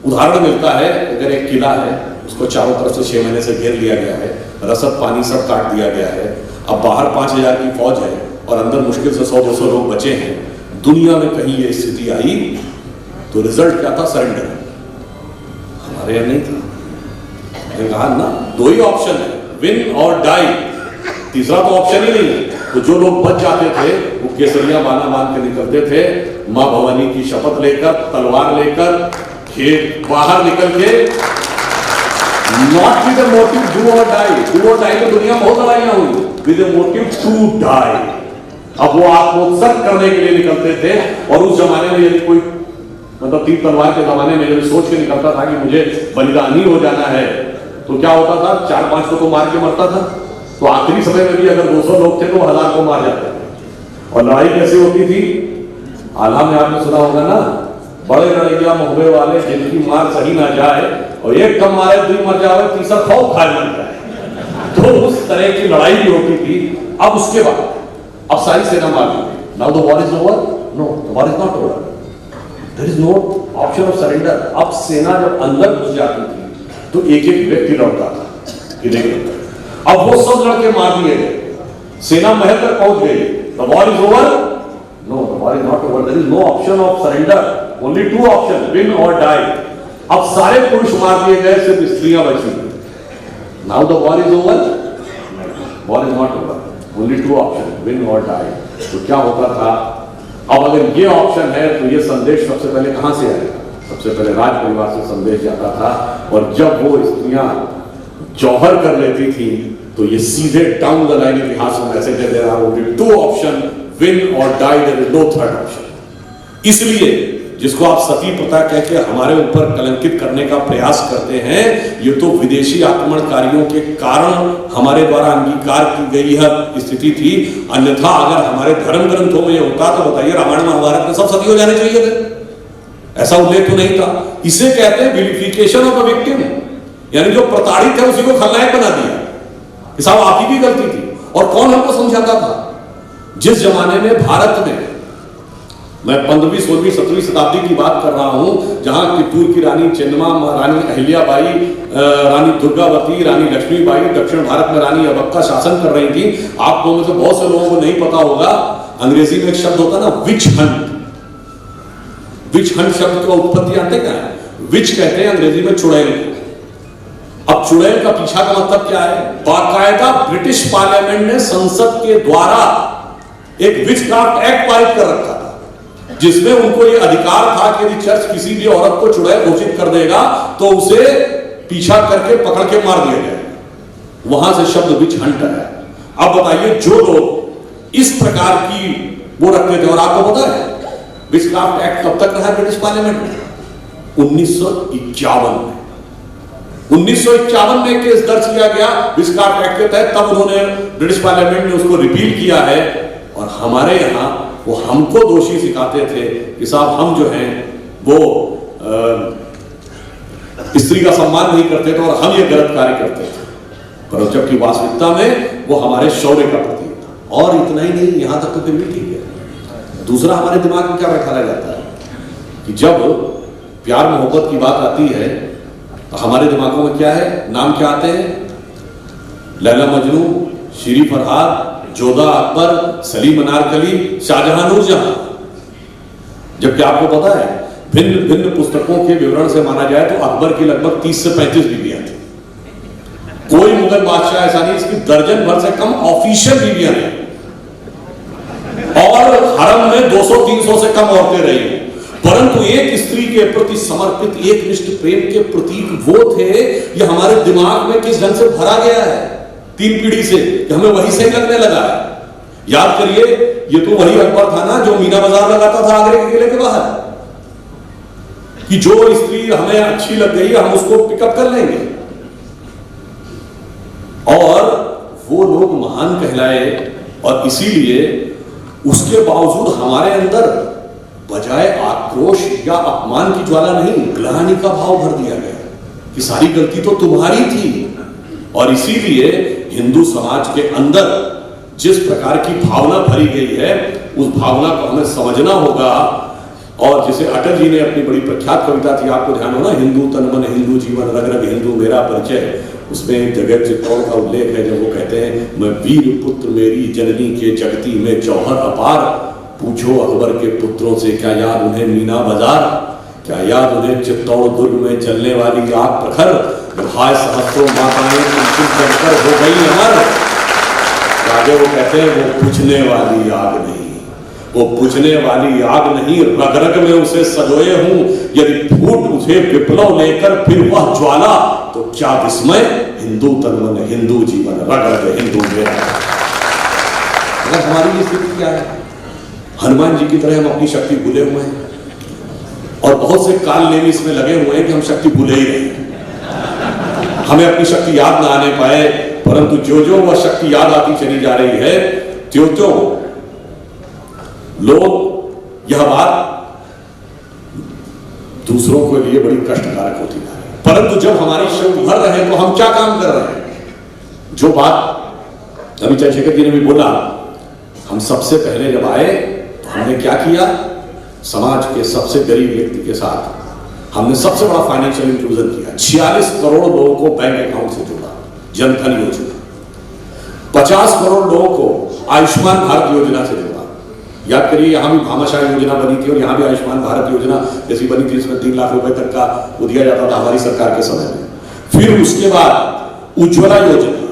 उदाहरण मिलता है, अगर एक किला है उसको चारों तरफ से 6 महीने से घेर लिया गया है, रसद पानी सब काट दिया गया है, अब बाहर 5000 की फौज है और अंदर मुश्किल से 100-200 लोग बचे हैं। दुनिया में कहीं ये स्थिति आई तो रिजल्ट क्या था? सरेंडर। हमारे यहां नहीं था। कहा ना, दो ही ऑप्शन है, विन और डाई, तीसरा तो ऑप्शन ही नहीं है। तो जो लोग बच जाते थे वो केसरिया बाना बांध के निकलते थे, मां भवानी की शपथ लेकर, तलवार लेकर, खेत बाहर निकल के, not with the motive do और डाई। डू और डाई में दुनिया में बहुत लड़ाइयां हुई, with the motive to die. अब वो आत्मोत्सर्ग करने के लिए निकलते थे। और उस जमाने में यदि कोई मतलब तीर तलवार के जमाने में यदि सोच के निकलता था कि मुझे बलिदानी हो जाना है, तो क्या होता था? 4-5 को तो मार के मरता था। तो आखिरी समय में भी अगर 200 लोग थे तो 1000 को मार जाते थे। और लड़ाई कैसे होती थी? आला में आपने सुना होगा ना, बड़े लड़ैया मुहबे वाले जिनकी मार सही ना जाए, और एक कम मारे 2 मर जाए, तीसरा खौफ खाए मर जाए। तो उस तरह की लड़ाई भी होती थी। अब उसके बाद अब सारी सेना मार दी। Now the war is over? No, the war is not over. There is no option of surrender. अब सेना जब अंदर घुस जाती थी तो एक एक व्यक्ति लड़ता था कि देखिए, अब वो सब लड़के मार दिए गए, सेना महल तक पहुंच गई। The war is over? No, the war is not over. There is no option of surrender, only 2 option, win और डाई। अब सारे पुरुष मार दिए गए, सिर्फ स्त्रियां बची। Now the war is over? War is not over, only 2 option, win और डाई। तो क्या होता था? अब अगर ये ऑप्शन है तो ये संदेश सबसे पहले कहां से आएगा? सबसे पहले राज परिवार से संदेश जाता था। और जब वो स्त्रियां जौहर कर लेती थी तो ये सीधे डाउन द लाइन इतिहास में मैसेज दे रहा है, 2 ऑप्शन, विन और die, there is no third option. इसलिए जिसको आप सती प्रथा कह के हमारे ऊपर कलंकित करने का प्रयास करते हैं, ये तो विदेशी आक्रमणकारियों के कारण हमारे द्वारा अंगीकार की गई यह स्थिति थी। अन्यथा अगर हमारे धर्म ग्रंथों में ये होता तो बताइए, रामायण महाभारत में सब सती हो जाने चाहिए थे। ऐसा उल्लेख तो नहीं था। इसे कहते हैं विलिफिकेशन ऑफ द विक्टिम, यानी जो प्रताड़ित है उसी को खलनायक बना दिया कि साहब आप ही की गलती थी। और कौन हमको समझाता था? जिस जमाने में भारत में, मैं 15वीं, 16वीं, 17वीं शताब्दी की बात कर रहा हूं, जहां कित्तूर की रानी चेन्नम्मा, रानी अहिल्याबाई, रानी दुर्गावती, रानी लक्ष्मीबाई, दक्षिण भारत में रानी अबक्का शासन कर रही थी। आप लोगों में से बहुत से लोगों को नहीं पता होगा, अंग्रेजी में एक शब्द होता है ना, विच हंट। विच हंट शब्द का उत्पत्ति जानते क्या है? विच कहते हैं अंग्रेजी में चुड़ैल को। अब चुड़ैल का पीछा का मतलब क्या है? बाकायदा ब्रिटिश पार्लियामेंट ने संसद के द्वारा एक विचक्राफ्ट एक्ट पारित कर रखा था, जिसमें उनको ये अधिकार था कि यदि चर्च किसी भी औरत को चुड़ैल घोषित कर देगा तो उसे पीछा करके पकड़ के मार दिया जाएगा। वहां से शब्द विच हंट है। अब बताइए, जो लोग इस प्रकार की वो रखते थे, और आपको पता है विचक्राफ्ट एक्ट कब तक रहा ब्रिटिश पार्लियामेंट में? 1951 में। 1951 में केस दर्ज किया गया विचक्राफ्ट एक्ट के तहत। तब उन्होंने ब्रिटिश पार्लियामेंट ने उसको रिपील किया है। और हमारे यहां वो हमको दोषी सिखाते थे कि साहब हम जो हैं वो स्त्री का सम्मान नहीं करते थे और हम ये गलत कार्य करते थे, पर जबकि वास्तविकता में वो हमारे शौर्य का प्रतीक था। और इतना ही नहीं, यहां तक तो फिर भी ठीक है। दूसरा, हमारे दिमाग में क्या बैठा रह जाता है कि जब प्यार मोहब्बत की बात आती है तो हमारे दिमागों में क्या है? नाम क्या आते हैं? लैला मजनू, शीरी फरहाद, जोधा अकबर, सलीम अनारकली, शाहजहां नूरजहां। जबकि आपको पता है भिन्न भिन्न पुस्तकों के विवरण से माना जाए तो अकबर की लगभग 30 से 35 बीवियां थी। कोई मुगल बादशाह ऐसा नहीं इसकी दर्जन भर से कम ऑफिशियल बीवियां हैं, और हरम में 200-300 से कम औरतें रही। परंतु एक स्त्री के प्रति समर्पित एकनिष्ठ प्रेम के प्रतीक वो थे। ये हमारे दिमाग में किस ढंग से भरा गया है 3 पीढ़ी से कि हमें वही सही लगने लगा है। याद करिए, ये तो वही अकबर था ना जो मीना बाजार लगाता था आगरे के किले के बाहर, कि जो स्त्री हमें अच्छी लग गई हम उसको पिकअप कर लेंगे। और वो लोग महान कहलाए, और इसीलिए उसके बावजूद हमारे अंदर बजाय आक्रोश या अपमान की ज्वाला नहीं, ग्लानि का भाव भर दिया गया कि सारी गलती तो तुम्हारी थी। और इसीलिए हिंदू समाज के अंदर जिस प्रकार की भावना भरी गई है, उस भावना को हमें समझना होगा। और जैसे अटल जी ने अपनी बड़ी प्रख्यात कविता थी, आपको ध्यान हो ना, हिंदू तन मन हिंदू जीवन रग रग हिंदू मेरा परिचय, उसमें एक जगह चित्तौड़ का उल्लेख है जब वो कहते हैं, मैं वीर पुत्र मेरी जननी के जगती में जौहर अपार, पूछो अकबर के पुत्रों से क्या याद उन्हें मीना बाजार, क्या याद उन्हें चित्तौड़ दुर्ग में जलने वाली आग प्रखर, भाई सहस्त्रों माताएं कर हो गई अमर। आगे वो कहते हैं वो बुझने वाली आग नहीं, वो बुझने वाली आग नहीं, रग रग में उसे सजोए हूं, यदि फूट उठे विप्लव लेकर फिर वह ज्वाला, तो क्या विस्मय, हिंदू तन मन हिंदू जीवन रग रग हिंदू मेरा। अगर हमारी स्थिति क्या है, हनुमान जी की तरह हम अपनी शक्ति भूले हुए हैं, और बहुत से काल नेमी इसमें लगे हुए हैं कि हम शक्ति भूले ही नहीं, हमें अपनी शक्ति याद ना आने पाए। परंतु जो जो वह शक्ति याद आती चली जा रही है, त्यों त्यों लोग यह बात दूसरों के लिए बड़ी कष्टकारक होती जा रही है। परंतु जब हमारी शक्ति भर रहे तो हम क्या काम कर रहे हैं? जो बात अभी चंद्रशेखर जी ने भी बोला, हम सबसे पहले जब आए तो हमने क्या किया, समाज के सबसे गरीब व्यक्ति के साथ हमने सबसे बड़ा फाइनेंशियल इंक्लूजन किया। 46 करोड़ लोगों को बैंक अकाउंट से जोड़ा, जनधन योजना। 50 करोड़ लोगों को आयुष्मान भारत योजना से जोड़ा। याद करिए, यहां भी भामाशाह योजना बनी थी और यहां भी आयुष्मान भारत योजना जैसी बनी थी, इसमें 3 लाख रुपए तक का वो दिया जाता था हमारी सरकार के समय में। फिर उसके बाद उज्ज्वला योजना,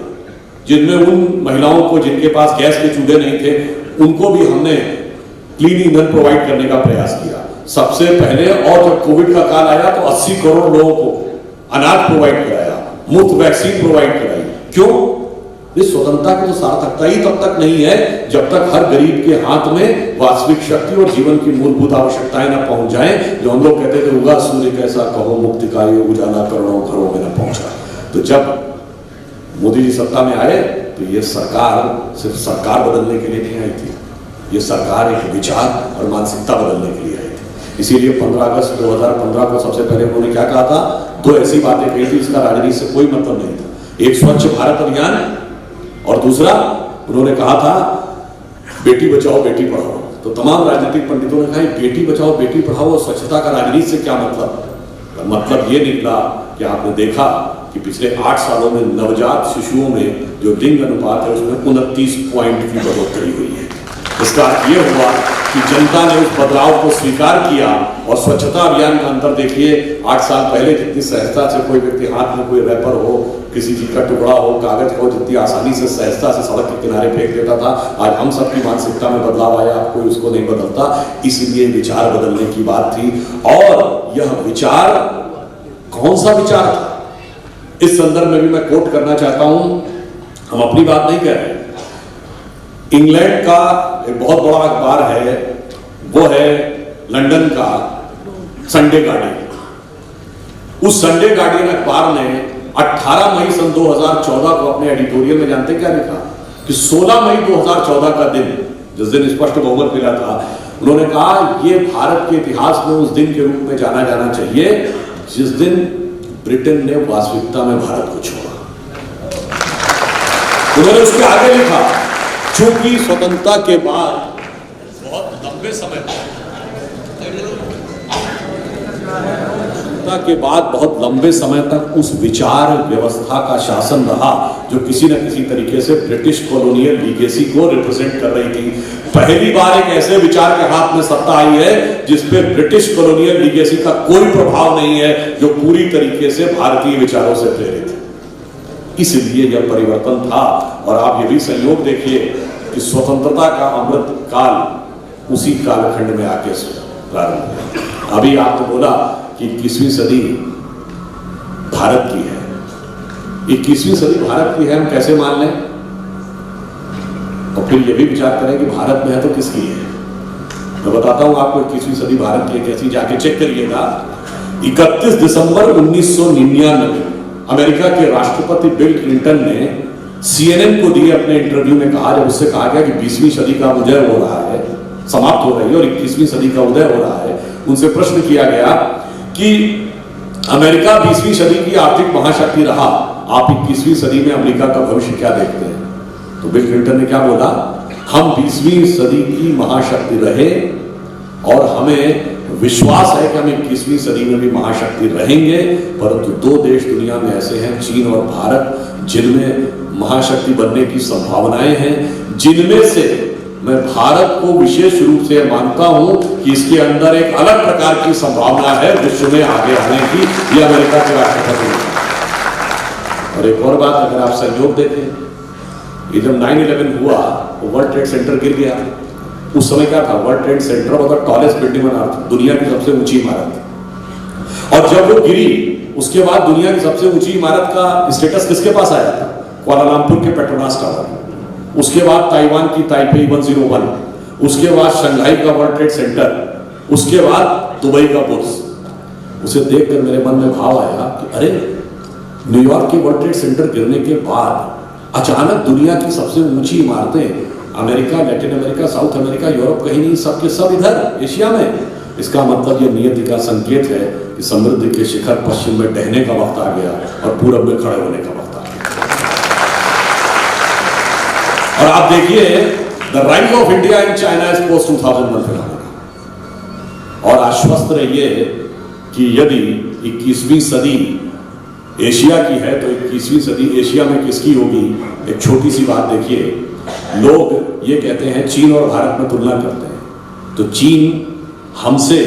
जिनमें उन महिलाओं को जिनके पास गैस के चूल्हे नहीं थे, उनको भी हमने क्लीन ईंधन प्रोवाइड करने का प्रयास किया सबसे पहले। और जब कोविड का काल आया तो 80 करोड़ लोगों को अनाज प्रोवाइड कराया, मुफ्त वैक्सीन प्रोवाइड कराई। क्यों? इस स्वतंत्रता की तो सार्थकता ही तब तक नहीं है जब तक हर गरीब के हाथ में वास्तविक शक्ति और जीवन की मूलभूत आवश्यकताएं न पहुंच जाएं। जो हम लोग कहते थे, उगा सूर्य कैसा कहो मुक्ति का ये उजाला करोड़ों घरों में न पहुंचा। तो जब मोदी जी सत्ता में आए तो ये सरकार सिर्फ सरकार बदलने के लिए नहीं आई थी, ये सरकार एक विचार और मानसिकता बदलने के लिए आई थी। इसीलिए 15 अगस्त 2015 को सबसे पहले उन्होंने क्या कहा था, 2 ऐसी बातें कही थी इसका राजनीति से कोई मतलब नहीं था। एक स्वच्छ भारत अभियान, और दूसरा उन्होंने कहा था बेटी बचाओ बेटी पढ़ाओ। तो तमाम राजनीतिक पंडितों ने कहा बेटी बचाओ बेटी पढ़ाओ और स्वच्छता का राजनीति से क्या मतलब? मतलब ये निकला कि आपने देखा कि पिछले 8 सालों में नवजात शिशुओं में जो लिंग अनुपात है उसमें 29 पॉइंट की बढ़ोतरी हुई है। इसका अर्थ ये हुआ कि जनता ने उस बदलाव को स्वीकार किया। और स्वच्छता अभियान का अंतर देखिए, 8 साल पहले जितनी सहजता से कोई व्यक्ति हाथ में कोई रैपर हो, किसी चीज का टुकड़ा हो, कागज हो, जितनी आसानी से सहजता से सड़क के किनारे फेंक देता था, आज हम सबकी मानसिकता में बदलाव आया, कोई उसको नहीं बदलता। इसलिए विचार बदलने की बात थी। और यह विचार कौन सा विचार था, इस संदर्भ में भी मैं कोट करना चाहता हूं। हम अपनी बात नहीं कह रहे, इंग्लैंड का एक बहुत बड़ा अखबार है, वो है लंदन का संडे गार्डियन। उस संडे गार्डियन अखबार ने 18 मई सन 2014 को अपने एडिटोरियल में जानते क्या लिखा कि 16 मई 2014 का दिन, जिस दिन स्पष्ट बहुमत मिला था, उन्होंने कहा ये भारत के इतिहास में उस दिन के रूप में जाना जाना चाहिए जिस दिन ब्रिटेन ने वास्तविकता में भारत को छोड़ा। उन्होंने उसके आगे लिखा, चूंकि स्वतंत्रता के बाद बहुत लंबे समय तक उस विचार व्यवस्था का शासन रहा जो किसी न किसी तरीके से ब्रिटिश कॉलोनियल लीगेसी को रिप्रेजेंट कर रही थी। पहली बार एक ऐसे विचार के हाथ में सत्ता आई है जिसपे ब्रिटिश कॉलोनियल लीगेसी का कोई प्रभाव नहीं है, जो पूरी तरीके से भारतीय विचारों से प्रेरित है। इसलिए यह परिवर्तन था। और आप ये भी संयोग देखिए कि स्वतंत्रता का अमृत काल उसी कालखंड में आके प्रारंभ हुआ। अभी आपने बोला कि 21वीं सदी भारत की है। 21वीं सदी भारत की है, हम कैसे मान लें? और फिर ये भी विचार करें कि भारत में है तो किसकी है? मैं बताता हूं आपको 21वीं सदी भारत की कैसी, जाके चेक करिएगा। 31 दिसंबर 1999 अमेरिका के राष्ट्रपति बिल क्लिंटन ने CNN को दिए अपने इंटरव्यू में कहा, जब उससे कहा गया कि 20वीं सदी का उदय हो रहा है, समाप्त हो रही है और 21वीं सदी का उदय हो रहा है, उनसे प्रश्न किया गया कि अमेरिका 20वीं सदी की आर्थिक महाशक्ति रहा, आप 21वीं सदी में अमेरिका का भविष्य क्या देखते हैं? तो बिल क्लिंटन ने क्या बोला? हम 20वीं सदी की महाशक्ति रहे और हमें विश्वास है कि हम 21वीं सदी में भी महाशक्ति रहेंगे, परंतु दो देश दुनिया में ऐसे हैं, चीन और भारत, जिनमें महाशक्ति बनने की संभावनाएं हैं, जिनमें से मैं भारत को विशेष रूप से मानता हूं कि इसके अंदर एक अलग प्रकार की संभावना है विश्व में आगे आने की। यह अमेरिका के राष्ट्रपति ने। और एक और बात, अगर आप सहयोग देखें, ये जब 9/11 हुआ तो वर्ल्ड ट्रेड सेंटर गिर गया। उस समय क्या था? World trade centre was the tallest building on earth, दुनिया की सबसे ऊंची इमारत। और जब वो गिरी उसके बाद दुनिया की सबसे ऊंची इमारत का स्टेटस किसके पास आया था? कुआलालंपुर के पेट्रोनास टावर, उसके बाद ताइवान की ताइपे 101, उसके बाद शंघाई का वर्ल्ड ट्रेड सेंटर, उसके बाद दुबई का बुर्ज। उसे देखकर मेरे मन में भाव आया कि अरे, न्यूयॉर्क के वर्ल्ड ट्रेड सेंटर गिरने के बाद अचानक दुनिया की सबसे ऊंची इमारतें America, Latin America, south America, Europe, कहीं नहीं, सबके सब इधर एशिया में। इसका मतलब यह नियति का संकेत है कि समृद्धि के शिखर पश्चिम में ढहने का वक्त आ गया और पूरब में खड़े होने का वक्त आ गया। और आप देखिए, the rise of India in China is post 2001 phenomena. और आश्वस्त रहिए कि यदि 21वीं सदी एशिया की है तो 21वीं सदी एशिया में किसकी होगी? एक छोटी सी बात देखिए, लोग ये कहते हैं चीन और भारत में तुलना करते हैं, तो चीन हमसे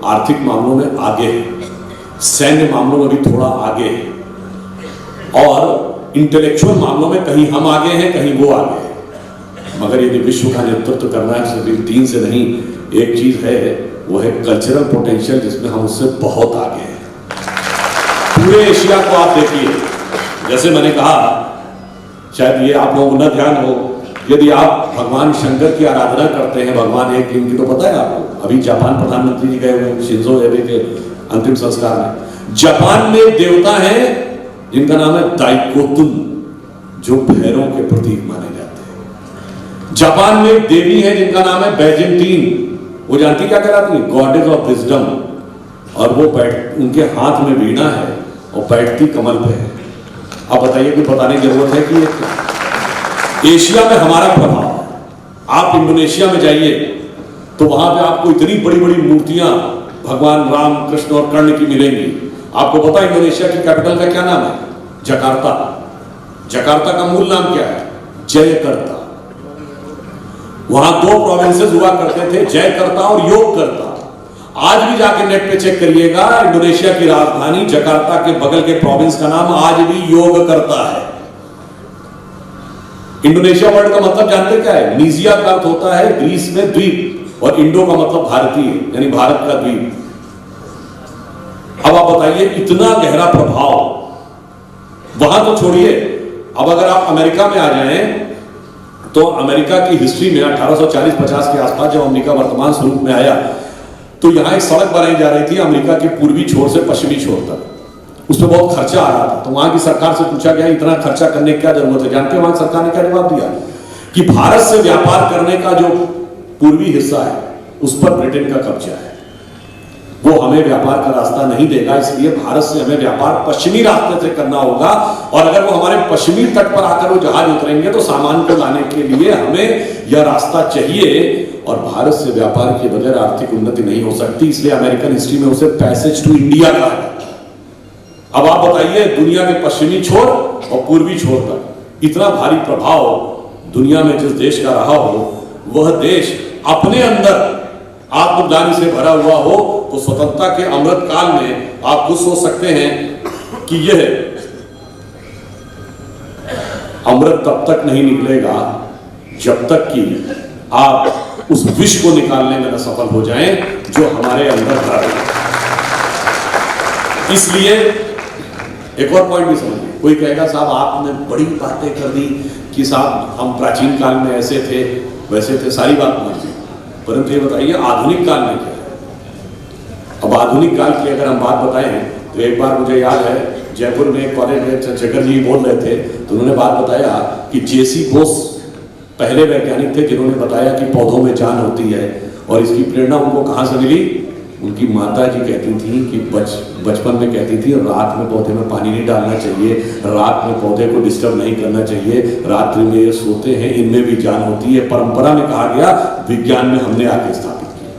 आर्थिक मामलों में आगे है, सैन्य मामलों में भी थोड़ा आगे है, और इंटेलेक्चुअल मामलों में कहीं हम आगे हैं, कहीं वो आगे है। मगर यदि विश्व का नेतृत्व करना है सिर्फ 3 से नहीं, एक चीज है, वो है कल्चरल पोटेंशियल, जिसमें हम उससे बहुत आगे हैं। पूरे एशिया को आप देखिए, जैसे मैंने कहा, शायद ये आप लोगों को न ध्यान हो, यदि आप भगवान शंकर की आराधना करते हैं, भगवान एक दिन की, तो पता है आपको, अभी जापान प्रधानमंत्री जी गए हुए शिंजो एबे के अंतिम संस्कार में। जापान में एक देवता है जिनका नाम है दाइकोतुन, जो भैरव के प्रतीक माने जाते हैं। जापान में एक देवी है जिनका नाम है बैजेंटीन, वो जानती क्या कहलाती है? Goddess of wisdom. और वो उनके हाथ में वीणा है और बैठती कमल पे है। अब बताइए, कोई बताने की जरूरत है कि एशिया में हमारा प्रभाव। आप इंडोनेशिया में जाइए तो वहां पे आपको इतनी बड़ी बड़ी मूर्तियां भगवान राम, कृष्ण और कर्ण की मिलेंगी। आपको पता है इंडोनेशिया की कैपिटल का क्या नाम है? जकार्ता। जकार्ता का मूल नाम क्या है? जयकर्ता। वहां 2 प्रोविंसेस हुआ करते थे, जयकर्ता और योगकर्ता। आज भी जाके नेट पे चेक करिएगा, इंडोनेशिया की राजधानी जकार्ता के बगल के प्रोविंस का नाम आज भी योगकर्ता है। इंडोनेशिया वर्ड का मतलब जानते क्या है? नीजिया का अर्थ होता है ग्रीस में द्वीप, और इंडो का मतलब भारतीय, यानी भारत का द्वीप। अब आप बताइए, इतना गहरा प्रभाव। वहां तो छोड़िए, अब अगर आप अमेरिका में आ जाएं तो अमेरिका की हिस्ट्री में 1840-50 के आसपास जब अमेरिका वर्तमान स्वरूप में आया, तो यहां एक सड़क बनाई जा रही थी अमेरिका के पूर्वी छोर से पश्चिमी छोर तक। उसमें बहुत खर्चा आ रहा था, तो वहां की सरकार से पूछा गया इतना खर्चा करने की क्या जरूरत है? जानते हैं वहां सरकार ने क्या जवाब दिया? कि भारत से व्यापार करने का जो पूर्वी हिस्सा है उस पर ब्रिटेन का कब्जा है, वो हमें व्यापार का रास्ता नहीं देगा, इसलिए भारत से हमें व्यापार पश्चिमी रास्ते से करना होगा। और अगर वो हमारे पश्चिमी तट पर आकर वो जहाज उतरेंगे तो सामान को लाने के लिए हमें यह रास्ता चाहिए, और भारत से व्यापार के बगैर आर्थिक उन्नति नहीं हो सकती। इसलिए अमेरिकन हिस्ट्री में उसे पैसेज टू इंडिया कहा है। अब आप बताइए, दुनिया के पश्चिमी छोर और पूर्वी छोर तक इतना भारी प्रभाव दुनिया में जिस देश का रहा हो, वह देश अपने अंदर आत्मग्लानि से भरा हुआ हो, तो स्वतंत्रता के अमृत काल में आप खुद सोच सकते हैं कि यह अमृत तब तक नहीं निकलेगा जब तक कि आप उस विष को निकालने में न सफल हो जाएं जो हमारे अंदर भरा है। इसलिए एक और पॉइंट भी समझिए, कोई कहेगा साहब आपने बड़ी बातें कर दी कि साहब हम प्राचीन काल में ऐसे थे वैसे थे, सारी बात मान ली, परंतु ये बताइए आधुनिक काल में क्या है। अब आधुनिक काल की अगर हम बात बताएं तो एक बार मुझे याद है जयपुर में एक कॉलेज में चंद्रशेखर जी बोल रहे थे तो उन्होंने बात बताया कि जेसी बोस पहले वैज्ञानिक थे जिन्होंने बताया कि पौधों में जान होती है, और इसकी प्रेरणा उनको कहां से मिली। उनकी माता जी कहती थी कि बचपन में कहती थी रात में पौधे में पानी नहीं डालना चाहिए, रात में पौधे को डिस्टर्ब नहीं करना चाहिए, रात्रि में ये सोते हैं, इनमें भी जान होती है। परंपरा में कहा गया, विज्ञान में हमने आके स्थापित किया।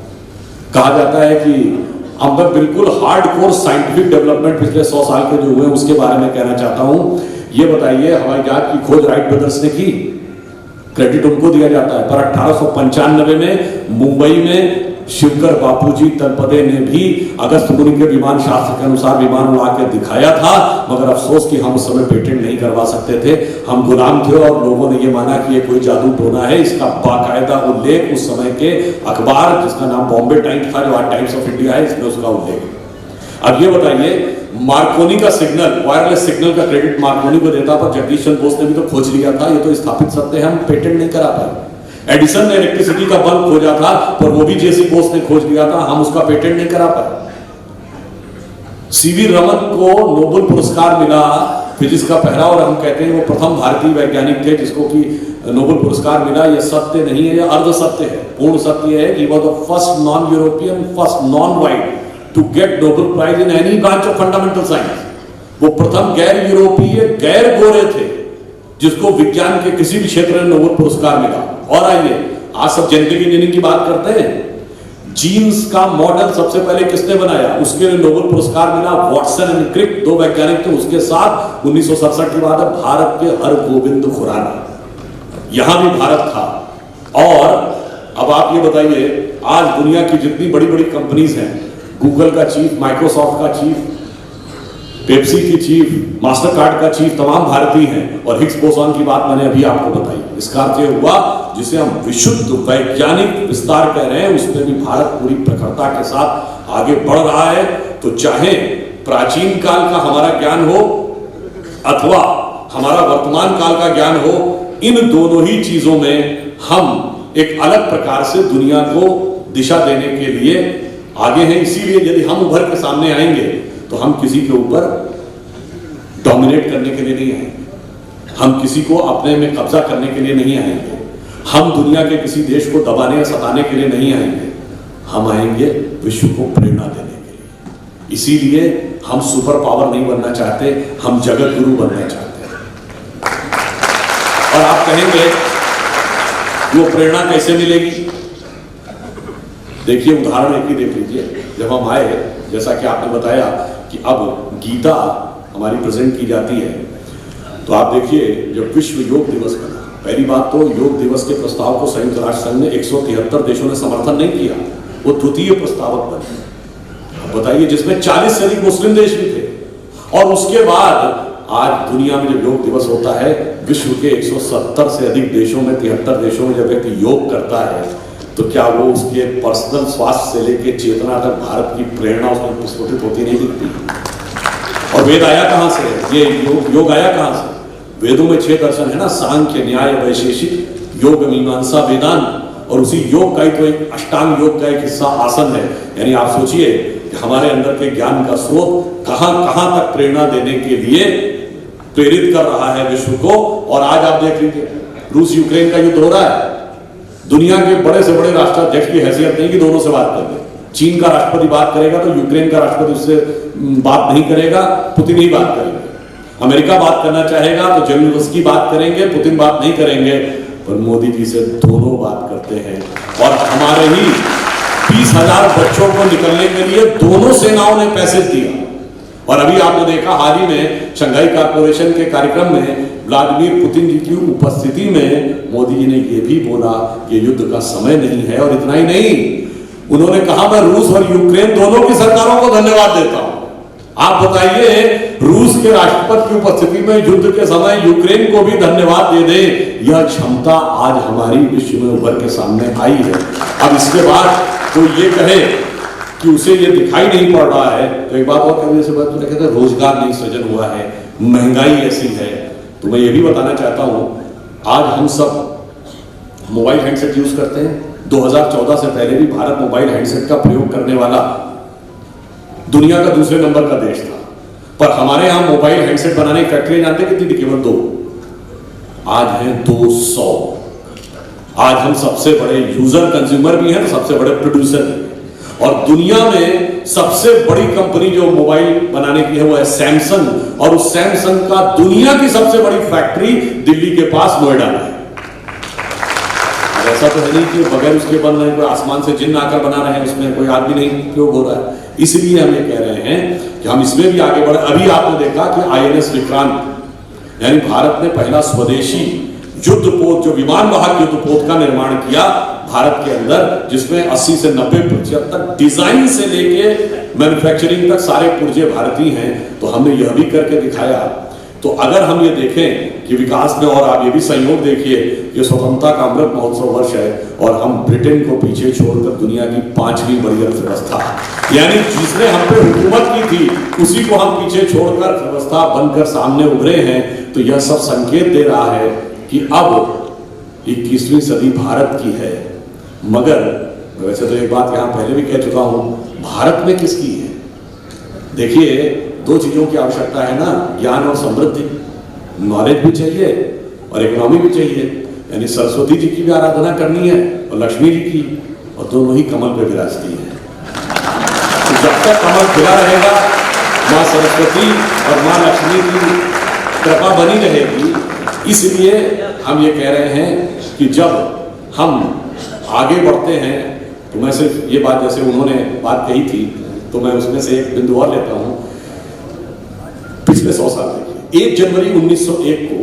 कहा जाता है कि अब मैं बिल्कुल हार्डकोर साइंटिफिक डेवलपमेंट पिछले 100 साल के जो हुए उसके बारे में कहना चाहता हूं। ये बताइए हवाई जहाज की खोज राइट ब्रदर्स ने की, क्रेडिट उनको दिया जाता है, पर 1895 में मुंबई में शिवकर बापूजी तलपदे ने भी अगस्त मुनि के विमान शास्त्र के अनुसार विमान उड़ा के दिखाया था, मगर अफसोस कि हम उस समय पेटेंट नहीं करवा सकते थे, हम गुलाम थे और लोगों ने ये माना कि ये कोई जादू टोना है। इसका बाकायदा उल्लेख उस समय के अखबार जिसका नाम बॉम्बे टाइम्स था, जो आज टाइम्स ऑफ इंडिया है, इसमें उसका उल्लेख। अब ये बताइए मार्कोनी का सिग्नल, वायरलेस सिग्नल का क्रेडिट मार्कोनी को देता, पर जगदीश चंद्र बोस ने भी तो खोज लिया था, ये तो स्थापित सत्य है, हम पेटेंट नहीं करा पाए। एडिसन ने इलेक्ट्रिसिटी का बल्ब खोजा था, पर वो भी जेसी बोस ने खोज लिया था, हम उसका पेटेंट नहीं करा पाए। सीवी रमन को नोबेल पुरस्कार मिला फिजिक्स का पहला, और हम कहते हैं वो प्रथम भारतीय वैज्ञानिक थे जिसको कि नोबेल पुरस्कार मिला। यह सत्य नहीं है, यह अर्ध सत्य है। पूर्ण सत्य है कि was the first non European, first non white to get Nobel prize in any branch of fundamental science. वो प्रथम गैर यूरोपीय, गैर गोरे थे जिसको विज्ञान के किसी भी क्षेत्र में नोबेल पुरस्कार मिला। और आइए आज सब जेनेटिक इंजीनियरिंग की बात करते हैं, जीन्स का मॉडल सबसे पहले किसने बनाया, उसके लिए नोबेल पुरस्कार मिला। वॉटसन एंड क्रिक दो वैज्ञानिक थे। उसके साथ 1967 की बात है, भारत के हरगोविंद खुराना, यहां भी भारत था। और अब आप ये बताइए, आज दुनिया की जितनी बड़ी बड़ी कंपनीज हैं, गूगल का चीफ, माइक्रोसॉफ्ट का चीफ, पेप्सी की चीफ, मास्टर कार्ड का चीफ, तमाम भारतीय हैं। और हिग्स बोसॉन की बात मैंने अभी आपको बताई। इसका अर्थ यह हुआ जिसे हम विशुद्ध वैज्ञानिक विस्तार कह रहे हैं, उसमें भी भारत पूरी प्रखरता के साथ आगे बढ़ रहा है। तो चाहे प्राचीन काल का हमारा ज्ञान हो अथवा हमारा वर्तमान काल का ज्ञान हो, इन दोनों ही चीजों में हम एक अलग प्रकार से दुनिया को दिशा देने के लिए आगे हैं। इसीलिए यदि हम उभर के सामने आएंगे तो हम किसी के ऊपर डोमिनेट करने के लिए नहीं आएंगे, हम किसी को अपने में कब्जा करने के लिए नहीं आएंगे, हम दुनिया के किसी देश को दबाने या सताने के लिए नहीं आएंगे, हम आएंगे विश्व को प्रेरणा देने के लिए। इसीलिए हम सुपर पावर नहीं बनना चाहते, हम जगत गुरु बनना चाहते हैं। और आप कहेंगे वो प्रेरणा कैसे मिलेगी? देखिए उदाहरण एक ही देख लीजिए। जब हम आए, जैसा कि आपने बताया कि अब गीता हमारी प्रेजेंट की जाती है, तो आप देखिए जब विश्व योग दिवस बना, पहली बात तो योग दिवस के प्रस्ताव को संयुक्त राष्ट्र संघ ने 173 देशों ने समर्थन नहीं किया, वो द्वितीय प्रस्तावक बने। अब बताइए, जिसमें 40 से अधिक मुस्लिम देश भी थे। और उसके बाद आज दुनिया में जब योग दिवस होता है, विश्व के 170 से अधिक देशों में, 73 देशों में जब व्यक्ति योग करता है, तो क्या वो उसके पर्सनल स्वास्थ्य से लेकर चेतना तक भारत की प्रेरणा उसमें प्रस्फुटित होती नहीं दिखती? और वेद आया कहां से? ये योग आया कहां से? वेदों में 6 दर्शन है ना, सांख्य, न्याय, वैशेषिक, योग, मीमांसा, वेदांत। और उसी योग का ही तो एक अष्टांग योग का एक हिस्सा आसन है। यानी आप सोचिए कि हमारे अंदर के ज्ञान का स्रोत कहां कहां तक प्रेरणा देने के लिए प्रेरित कर रहा है विश्व को। और आज आप देख लीजिए, रूस यूक्रेन का युद्ध हो रहा है, दुनिया के बड़े से बड़े राष्ट्राध्यक्ष की हैसियत नहीं कि दोनों से बात कर ले। चीन का राष्ट्रपति बात करेगा तो यूक्रेन का राष्ट्रपति उससे बात नहीं करेगा, पुतिन ही बात करेंगे। अमेरिका बात करना चाहेगा तो जेलेंस्की बात करेंगे, पुतिन बात नहीं करेंगे। पर मोदी जी से दोनों बात करते हैं। और हमारे ही 20,000 बच्चों को निकलने के लिए दोनों सेनाओं ने पैसे दिया। और अभी आपने देखा हाल ही में शंघाई कॉर्पोरेशन के कार्यक्रम में व्लादिमीर पुतिन जी की उपस्थिति में मोदी जी ने यह भी बोला कि युद्ध का समय नहीं है। और इतना ही नहीं, उन्होंने कहा मैं रूस और यूक्रेन दोनों की सरकारों को धन्यवाद देता हूं। आप बताइए, रूस के राष्ट्रपति की उपस्थिति में युद्ध के समय यूक्रेन को भी धन्यवाद दे दे, यह क्षमता आज हमारी विश्व में उभर के सामने आई है। अब इसके बाद कोई ये कहे कि उसे ये दिखाई नहीं पड़ रहा है, तो एक बात और कहने से बात कहते हैं रोजगार नहीं सृजन हुआ है, महंगाई ऐसी है। तो मैं ये भी बताना चाहता हूं, आज हम सब मोबाइल हैंडसेट यूज करते हैं। 2014 से पहले भी भारत मोबाइल हैंडसेट का प्रयोग करने वाला दुनिया का दूसरे नंबर का देश था, पर हमारे यहां मोबाइल हैंडसेट बनाने की फैक्ट्री जानते कितनी थी? केवल 2। आज हैं 200। आज हम सबसे बड़े यूजर कंज्यूमर भी हैं, तो सबसे बड़े प्रोड्यूसर भी हैं। और दुनिया में सबसे बड़ी कंपनी जो मोबाइल बनाने की है वो है सैमसंग, और उस सैमसंग का दुनिया की सबसे बड़ी फैक्ट्री दिल्ली के पास नोएडा में है। ऐसा तो है नहीं कि बगैर उसके बन रहे हैं, कोई आसमान से जिन्न आकर बना रहे हैं, उसमें कोई आदमी नहीं उपयोग हो रहा है। इसलिए हम ये कह रहे हैं कि हम इसमें भी आगे बढ़े। अभी आपने देखा कि INS विक्रांत यानी भारत ने पहला स्वदेशी युद्धपोत, जो विमान वाहक युद्धपोत का निर्माण किया भारत के अंदर, जिसमें 80 से 90% तक डिजाइन से लेके मैन्युफैक्चरिंग तक सारे पुर्जे भारतीय हैं। तो हमने यह भी करके दिखाया। तो अगर हम ये देखें कि विकास में, और आप ये भी संयोग देखिए, ये स्वतंत्रता का अमृत महोत्सव वर्ष है और हम ब्रिटेन को पीछे छोड़कर दुनिया की 5वीं बड़ी अर्थव्यवस्था, यानी जिसने हम पे हुकूमत की थी उसी को हम पीछे छोड़कर अर्थव्यवस्था बनकर सामने उभरे हैं। तो यह सब संकेत दे रहा है कि अब 21वीं सदी भारत की है। मगर वैसे तो एक बात यहां पहले भी कह चुका हूं, भारत में किसकी है? देखिए, 2 चीजों की आवश्यकता है ना, ज्ञान और समृद्धि। नॉलेज भी चाहिए और इकोनॉमी भी चाहिए। यानी सरस्वती जी की भी आराधना करनी है और लक्ष्मी जी की, और दोनों ही कमल पे विराजती है। तो जब तक कमल खिला रहेगा, माँ सरस्वती और माँ लक्ष्मी की कृपा बनी रहेगी। इसलिए हम ये कह रहे हैं कि जब हम आगे बढ़ते हैं, तो मैं सिर्फ ये बात, जैसे उन्होंने बात कही थी, तो मैं उसमें से एक बिंदु और लेता हूं। पिछले 100 साल देखिए, 1 जनवरी 1901 को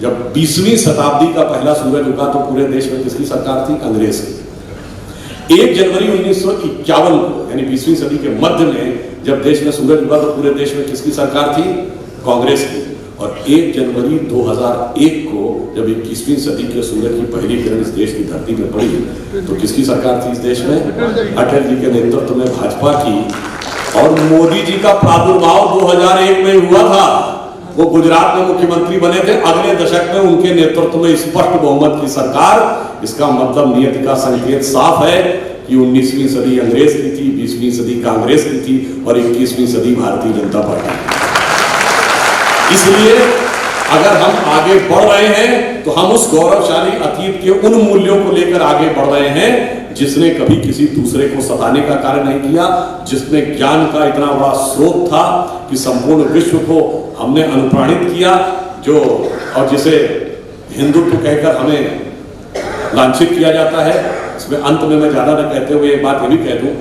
जब 20वीं शताब्दी का पहला सूरज उगा, तो पूरे देश में किसकी सरकार थी? अंग्रेज की। 1 जनवरी 1951 को, यानी 20वीं सदी के मध्य में जब देश में सूरज उगा, तो पूरे देश में किसकी सरकार थी? कांग्रेस की। और 1 जनवरी 2001 को जब 21वीं सदी के सूरज की पहली किरण इस देश की धरती पर पड़ी, तो किसकी सरकार थी इस देश में? अटल जी के नेतृत्व में भाजपा की। और मोदी जी का प्रादुर्भाव 2001 में हुआ था। वो गुजरात में मुख्यमंत्री बने थे। अगले दशक में उनके नेतृत्व में स्पष्ट बहुमत की सरकार। इसका मतलब नियति का संकेत साफ है कि 19वीं सदी अंग्रेज की थी, 20वीं सदी कांग्रेस की थी और 21वीं सदी भारतीय जनता पार्टी। इसलिए अगर हम आगे बढ़ रहे हैं, तो हम उस गौरवशाली अतीत के उन मूल्यों को लेकर आगे बढ़ रहे हैं जिसने कभी किसी दूसरे को सताने का कार्य नहीं किया, जिसने ज्ञान का इतना बड़ा स्रोत था कि संपूर्ण विश्व को हमने अनुप्राणित किया, जो और जिसे हिंदुत्व कहकर हमें लांछित किया जाता है। इसमें अंत में मैं ज्यादा न कहते हुए एक बात ये भी कह दूं,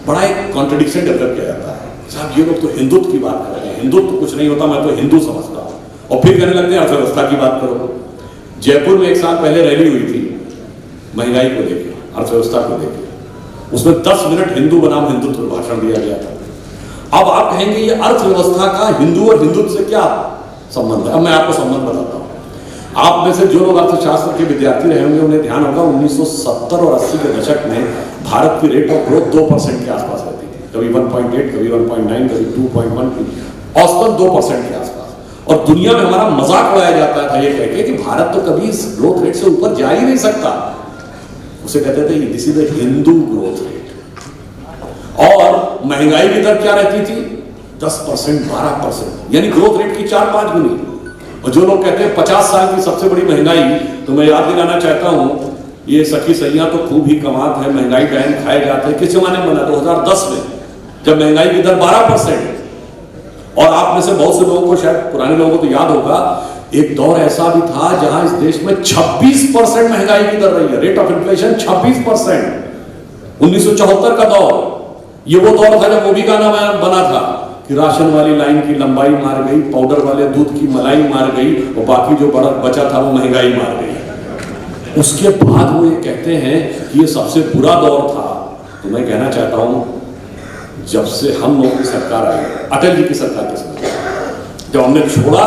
बड़ा एक कॉन्ट्रडिक्शन डेवलप किया जाता है। साहब, ये लोग तो हिंदुत्व की बात कर रहे हैं, हिंदुत्व कुछ नहीं होता, मैं तो हिंदू समझता हूं, और फिर कहने लगते हैं अर्थव्यवस्था की बात करो। जयपुर में 1 साल पहले रैली हुई थी महंगाई को लेकर, अर्थव्यवस्था को लेकर। उसमें 10 मिनट हिंदू बनाम हिंदुत्व भाषण दिया गया था। अब आप कहेंगे ये अर्थव्यवस्था का हिंदू और हिंदुत्व से क्या संबंध है? अब मैं आपको संबंध बताता हूं। आप में से जो लोग अर्थशास्त्र के विद्यार्थी रहे होंगे उन्हें ध्यान होगा, 1970 और 80 के दशक में भारत की रेट ऑफ ग्रोथ 2% के आसपास रहती थी। कभी 1.8, कभी 1.9, कभी 2.1, औसतन 2% के आसपास। और दुनिया में हमारा मजाक उड़ाया जाता था ये कह के कि भारत तो कभी इस ग्रोथ रेट से ऊपर जा ही नहीं सकता। उसे कहते थे this is the Hindu growth rate. और महंगाई की दर क्या रहती थी? 10%, 12%, यानी ग्रोथ रेट की 4-5 गुनी। और जो लोग कहते हैं 50 साल की सबसे बड़ी महंगाई, तो मैं याद दिलाना चाहता हूं, ये सखी सैया तो खूब ही कमात है, महंगाई बहन खाए जाते हैं। किस जमाने में बना? 2010 में, जब महंगाई की दर 12%। और आप में से बहुत से लोगों को, शायद पुराने लोगों को तो याद होगा, एक दौर ऐसा भी था जहां इस देश में 26% महंगाई की दर रही है, रेट ऑफ इन्फ्लेशन 26%। 1974 का दौर, ये वो दौर था जब वो भी गाना बना था कि राशन वाली लाइन की लंबाई मार गई, पाउडर वाले दूध की मलाई मार गई, और बाकी जो बचा था वो महंगाई मार गई। उसके बाद वो ये कहते हैं कि ये सबसे बुरा दौर था। तो मैं कहना चाहता हूं जब से हम लोगों की सरकार आई, अटल जी की सरकार के समय जब हमने छोड़ा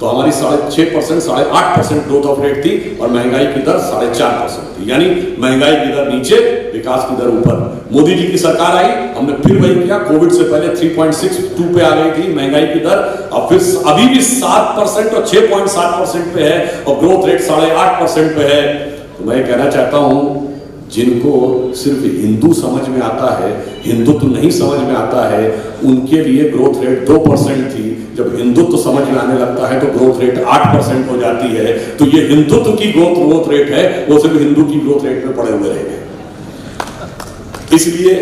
तो हमारी 6.5%, 8.5% ग्रोथ ऑफ रेट थी और महंगाई की दर 4.5% थी, यानी महंगाई की दर नीचे, विकास की दर ऊपर। मोदी जी की सरकार आई, हमने फिर वही किया। कोविड से पहले 3.62 पे आ गई थी महंगाई की दर, अब फिर अभी भी 7% और 6.7% पे है और ग्रोथ रेट 8.5% पे है। तो मैं कहना चाहता हूं, जिनको सिर्फ हिंदू समझ में आता है, हिंदुत्व नहीं समझ में आता है, उनके लिए ग्रोथ रेट 2% थी। जब हिंदुत्व समझ में आने लगता है तो ग्रोथ रेट 8% हो जाती है। तो ये हिंदुत्व की ग्रोथ रेट है, वो सिर्फ हिंदू की ग्रोथ रेट में पड़े हुए रहेंगे। इसलिए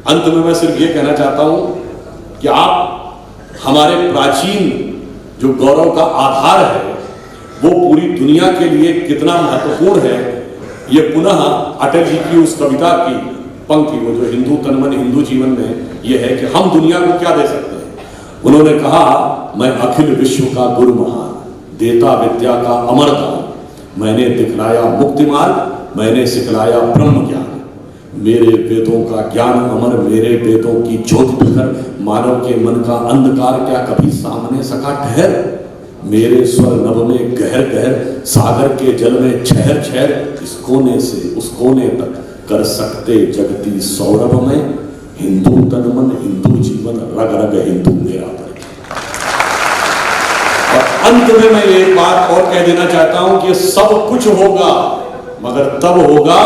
अंत में मैं सिर्फ ये कहना चाहता हूं कि आप हमारे प्राचीन जो गौरव का आधार है, वो पूरी दुनिया के लिए कितना महत्वपूर्ण है, ये पुनः अटल जी की उस कविता की पंक्ति, वो जो हिंदू तन मन हिंदू जीवन में ये है कि हम दुनिया को क्या दे सकते हैं। उन्होंने कहा, मैं अखिल विश्व का गुरु महान, देता विद्या का अमर दान, मैंने दिखलाया मुक्ति मार्ग, मैंने सिखलाया ब्रह्म ज्ञान, मेरे वेदों का ज्ञान अमर, मेरे वेदों की ज्योति प्रखर, मानव के मन का अंधकार क्या कभी सामने सका ठहर, मेरे स्वर नभ में गहर गहर, सागर के जल में छहर छहर, इस कोने से उस कोने तक कर सकते जगती सौरभ में, हिंदू तन मन हिंदू जीवन, रग रग हिंदू मेरा परिचय। और अंत में मैं एक बात और कह देना चाहता हूं कि सब कुछ होगा, मगर तब होगा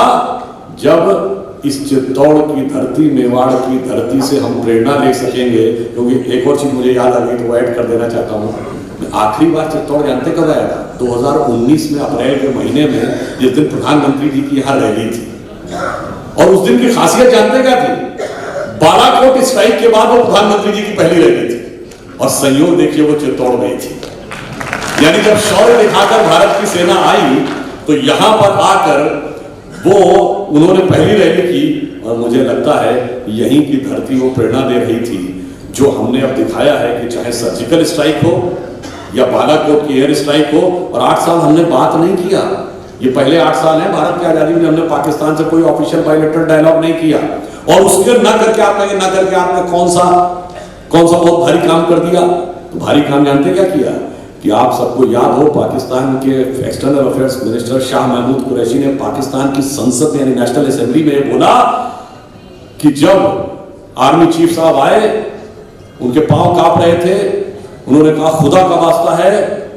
जब इस चित्तौड़ की धरती, मेवाड़ की धरती से हम प्रेरणा ले सकेंगे। क्योंकि एक और चीज मुझे याद आ गई तो वो ऐड कर देना चाहता हूं। मैं आखिरी बार चित्तौड़ जानते कब आया था? 2019 में अप्रैल के महीने में, जिस दिन प्रधानमंत्री जी की यहां रैली थी। और उस दिन की खासियत जानते क्या थी? बालाकोट स्ट्राइक के बाद वो प्रधानमंत्री जी की पहली रैली थी और संयोग देखिए वो चित्तौड़ में थी। यानी जब शौर्य दिखाकर भारत की सेना आई तो यहां पर आकर वो उन्होंने पहली रैली की और मुझे लगता है यहीं की धरती वो प्रेरणा दे रही थी। जो हमने अब दिखाया है कि चाहे सर्जिकल स्ट्राइक हो या बालाकोट की एयर स्ट्राइक हो, और 8 साल हमने बात नहीं किया। ये पहले 8 साल है भारत की आजादी में, हमने पाकिस्तान से कोई ऑफिशियल बायलैटरल डायलॉग नहीं किया। और उसके ना करके आपने कौन सा बहुत भारी काम कर दिया। तो भारी काम जानते क्या किया? कि आप सबको याद हो, पाकिस्तान के external affairs minister Shah Mahmood Qureshi ने पाकिस्तान की संसद यानी नेशनल असेंबली में बोला कि जब आर्मी चीफ साहब आए, उनके पांव कांप रहे थे, उन्होंने कहा खुदा का वास्ता है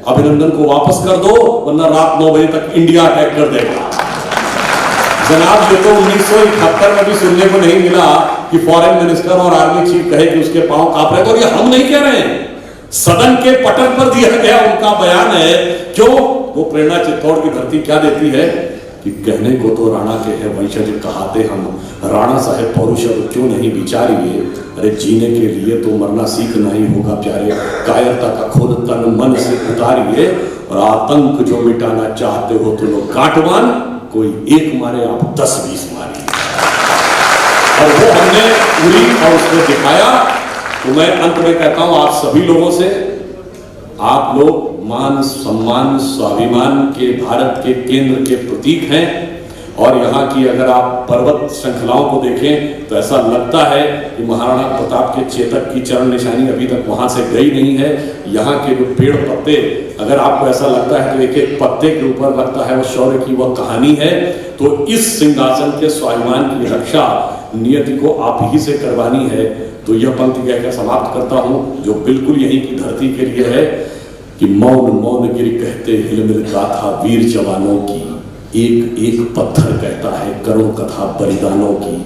अभिनंदन को वापस कर दो, वरना रात 9 बजे तक इंडिया अटैक कर देगा। जनाब, ये तो 1971 में भी सुनने को नहीं मिला कि फॉरेन मिनिस्टर और आर्मी चीफ कहे कि उसके पांव कांप रहे। और ये हम नहीं कह रहे हैं, सदन के पटल पर दिया गया उनका बयान है। क्यों? वो प्रेरणा चित्तौड़ की धरती क्या देती है कि कहने को तो राणा के है वंशज कहाते हम, राणा साहेब पौरुष अब क्यों नहीं विचारिए, अरे जीने के लिए तो मरना सीखना ही होगा प्यारे, कायरता का खुद तन मन से उतारिए, और आतंक जो मिटाना चाहते हो तो लोग काटवान, कोई एक मारे आप 10-20 मारिए। और वो हमने पूरी और उसको दिखाया। तो मैं अंत में कहता हूं आप सभी लोगों से, आप लोग मान सम्मान स्वाभिमान के भारत के केंद्र के प्रतीक हैं। और यहाँ की अगर आप पर्वत श्रृंखलाओं को देखें तो ऐसा लगता है कि महाराणा प्रताप के चेतक की चरण निशानी अभी तक वहां से गई नहीं है। यहाँ के जो पेड़ पत्ते, अगर आपको ऐसा लगता है तो एक एक पत्ते के ऊपर लगता है वो शौर्य की वह कहानी है। तो इस सिंहासन के स्वाभिमान की रक्षा नियति को आप ही से करवानी है। तो यह पंक्ति कहकर समाप्त करता हूं, जो बिल्कुल यहीं की धरती के लिए है कि मौन मौन गिर कहते हिलमिल गाथा वीर जवानों की, एक एक पत्थर कहता है करुण कथा बलिदानों की,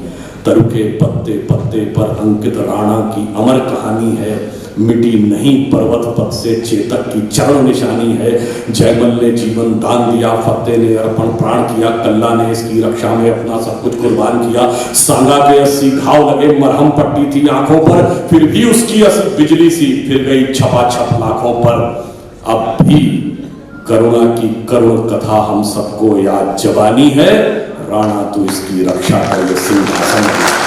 तरु के पत्ते पत्ते पर अंकित राणा की अमर कहानी है, मिटी नहीं पर्वत पथ से चेतक की चरण निशानी है। जयमल ने जीवन दान दिया, फतेह ने अर्पण प्राण किया, कल्ला ने इसकी रक्षा में अपना सब कुछ कुर्बान किया। सांगा के 80 घाव लगे, मरहम पट्टी थी आंखों पर, फिर भी उसकी असर बिजली सी फिर गई छपा छप लाखों पर। अब भी करुणा की करुण कथा हम सबको याद जवानी है, राणा तू इसकी रक्षा कर सिंहासन।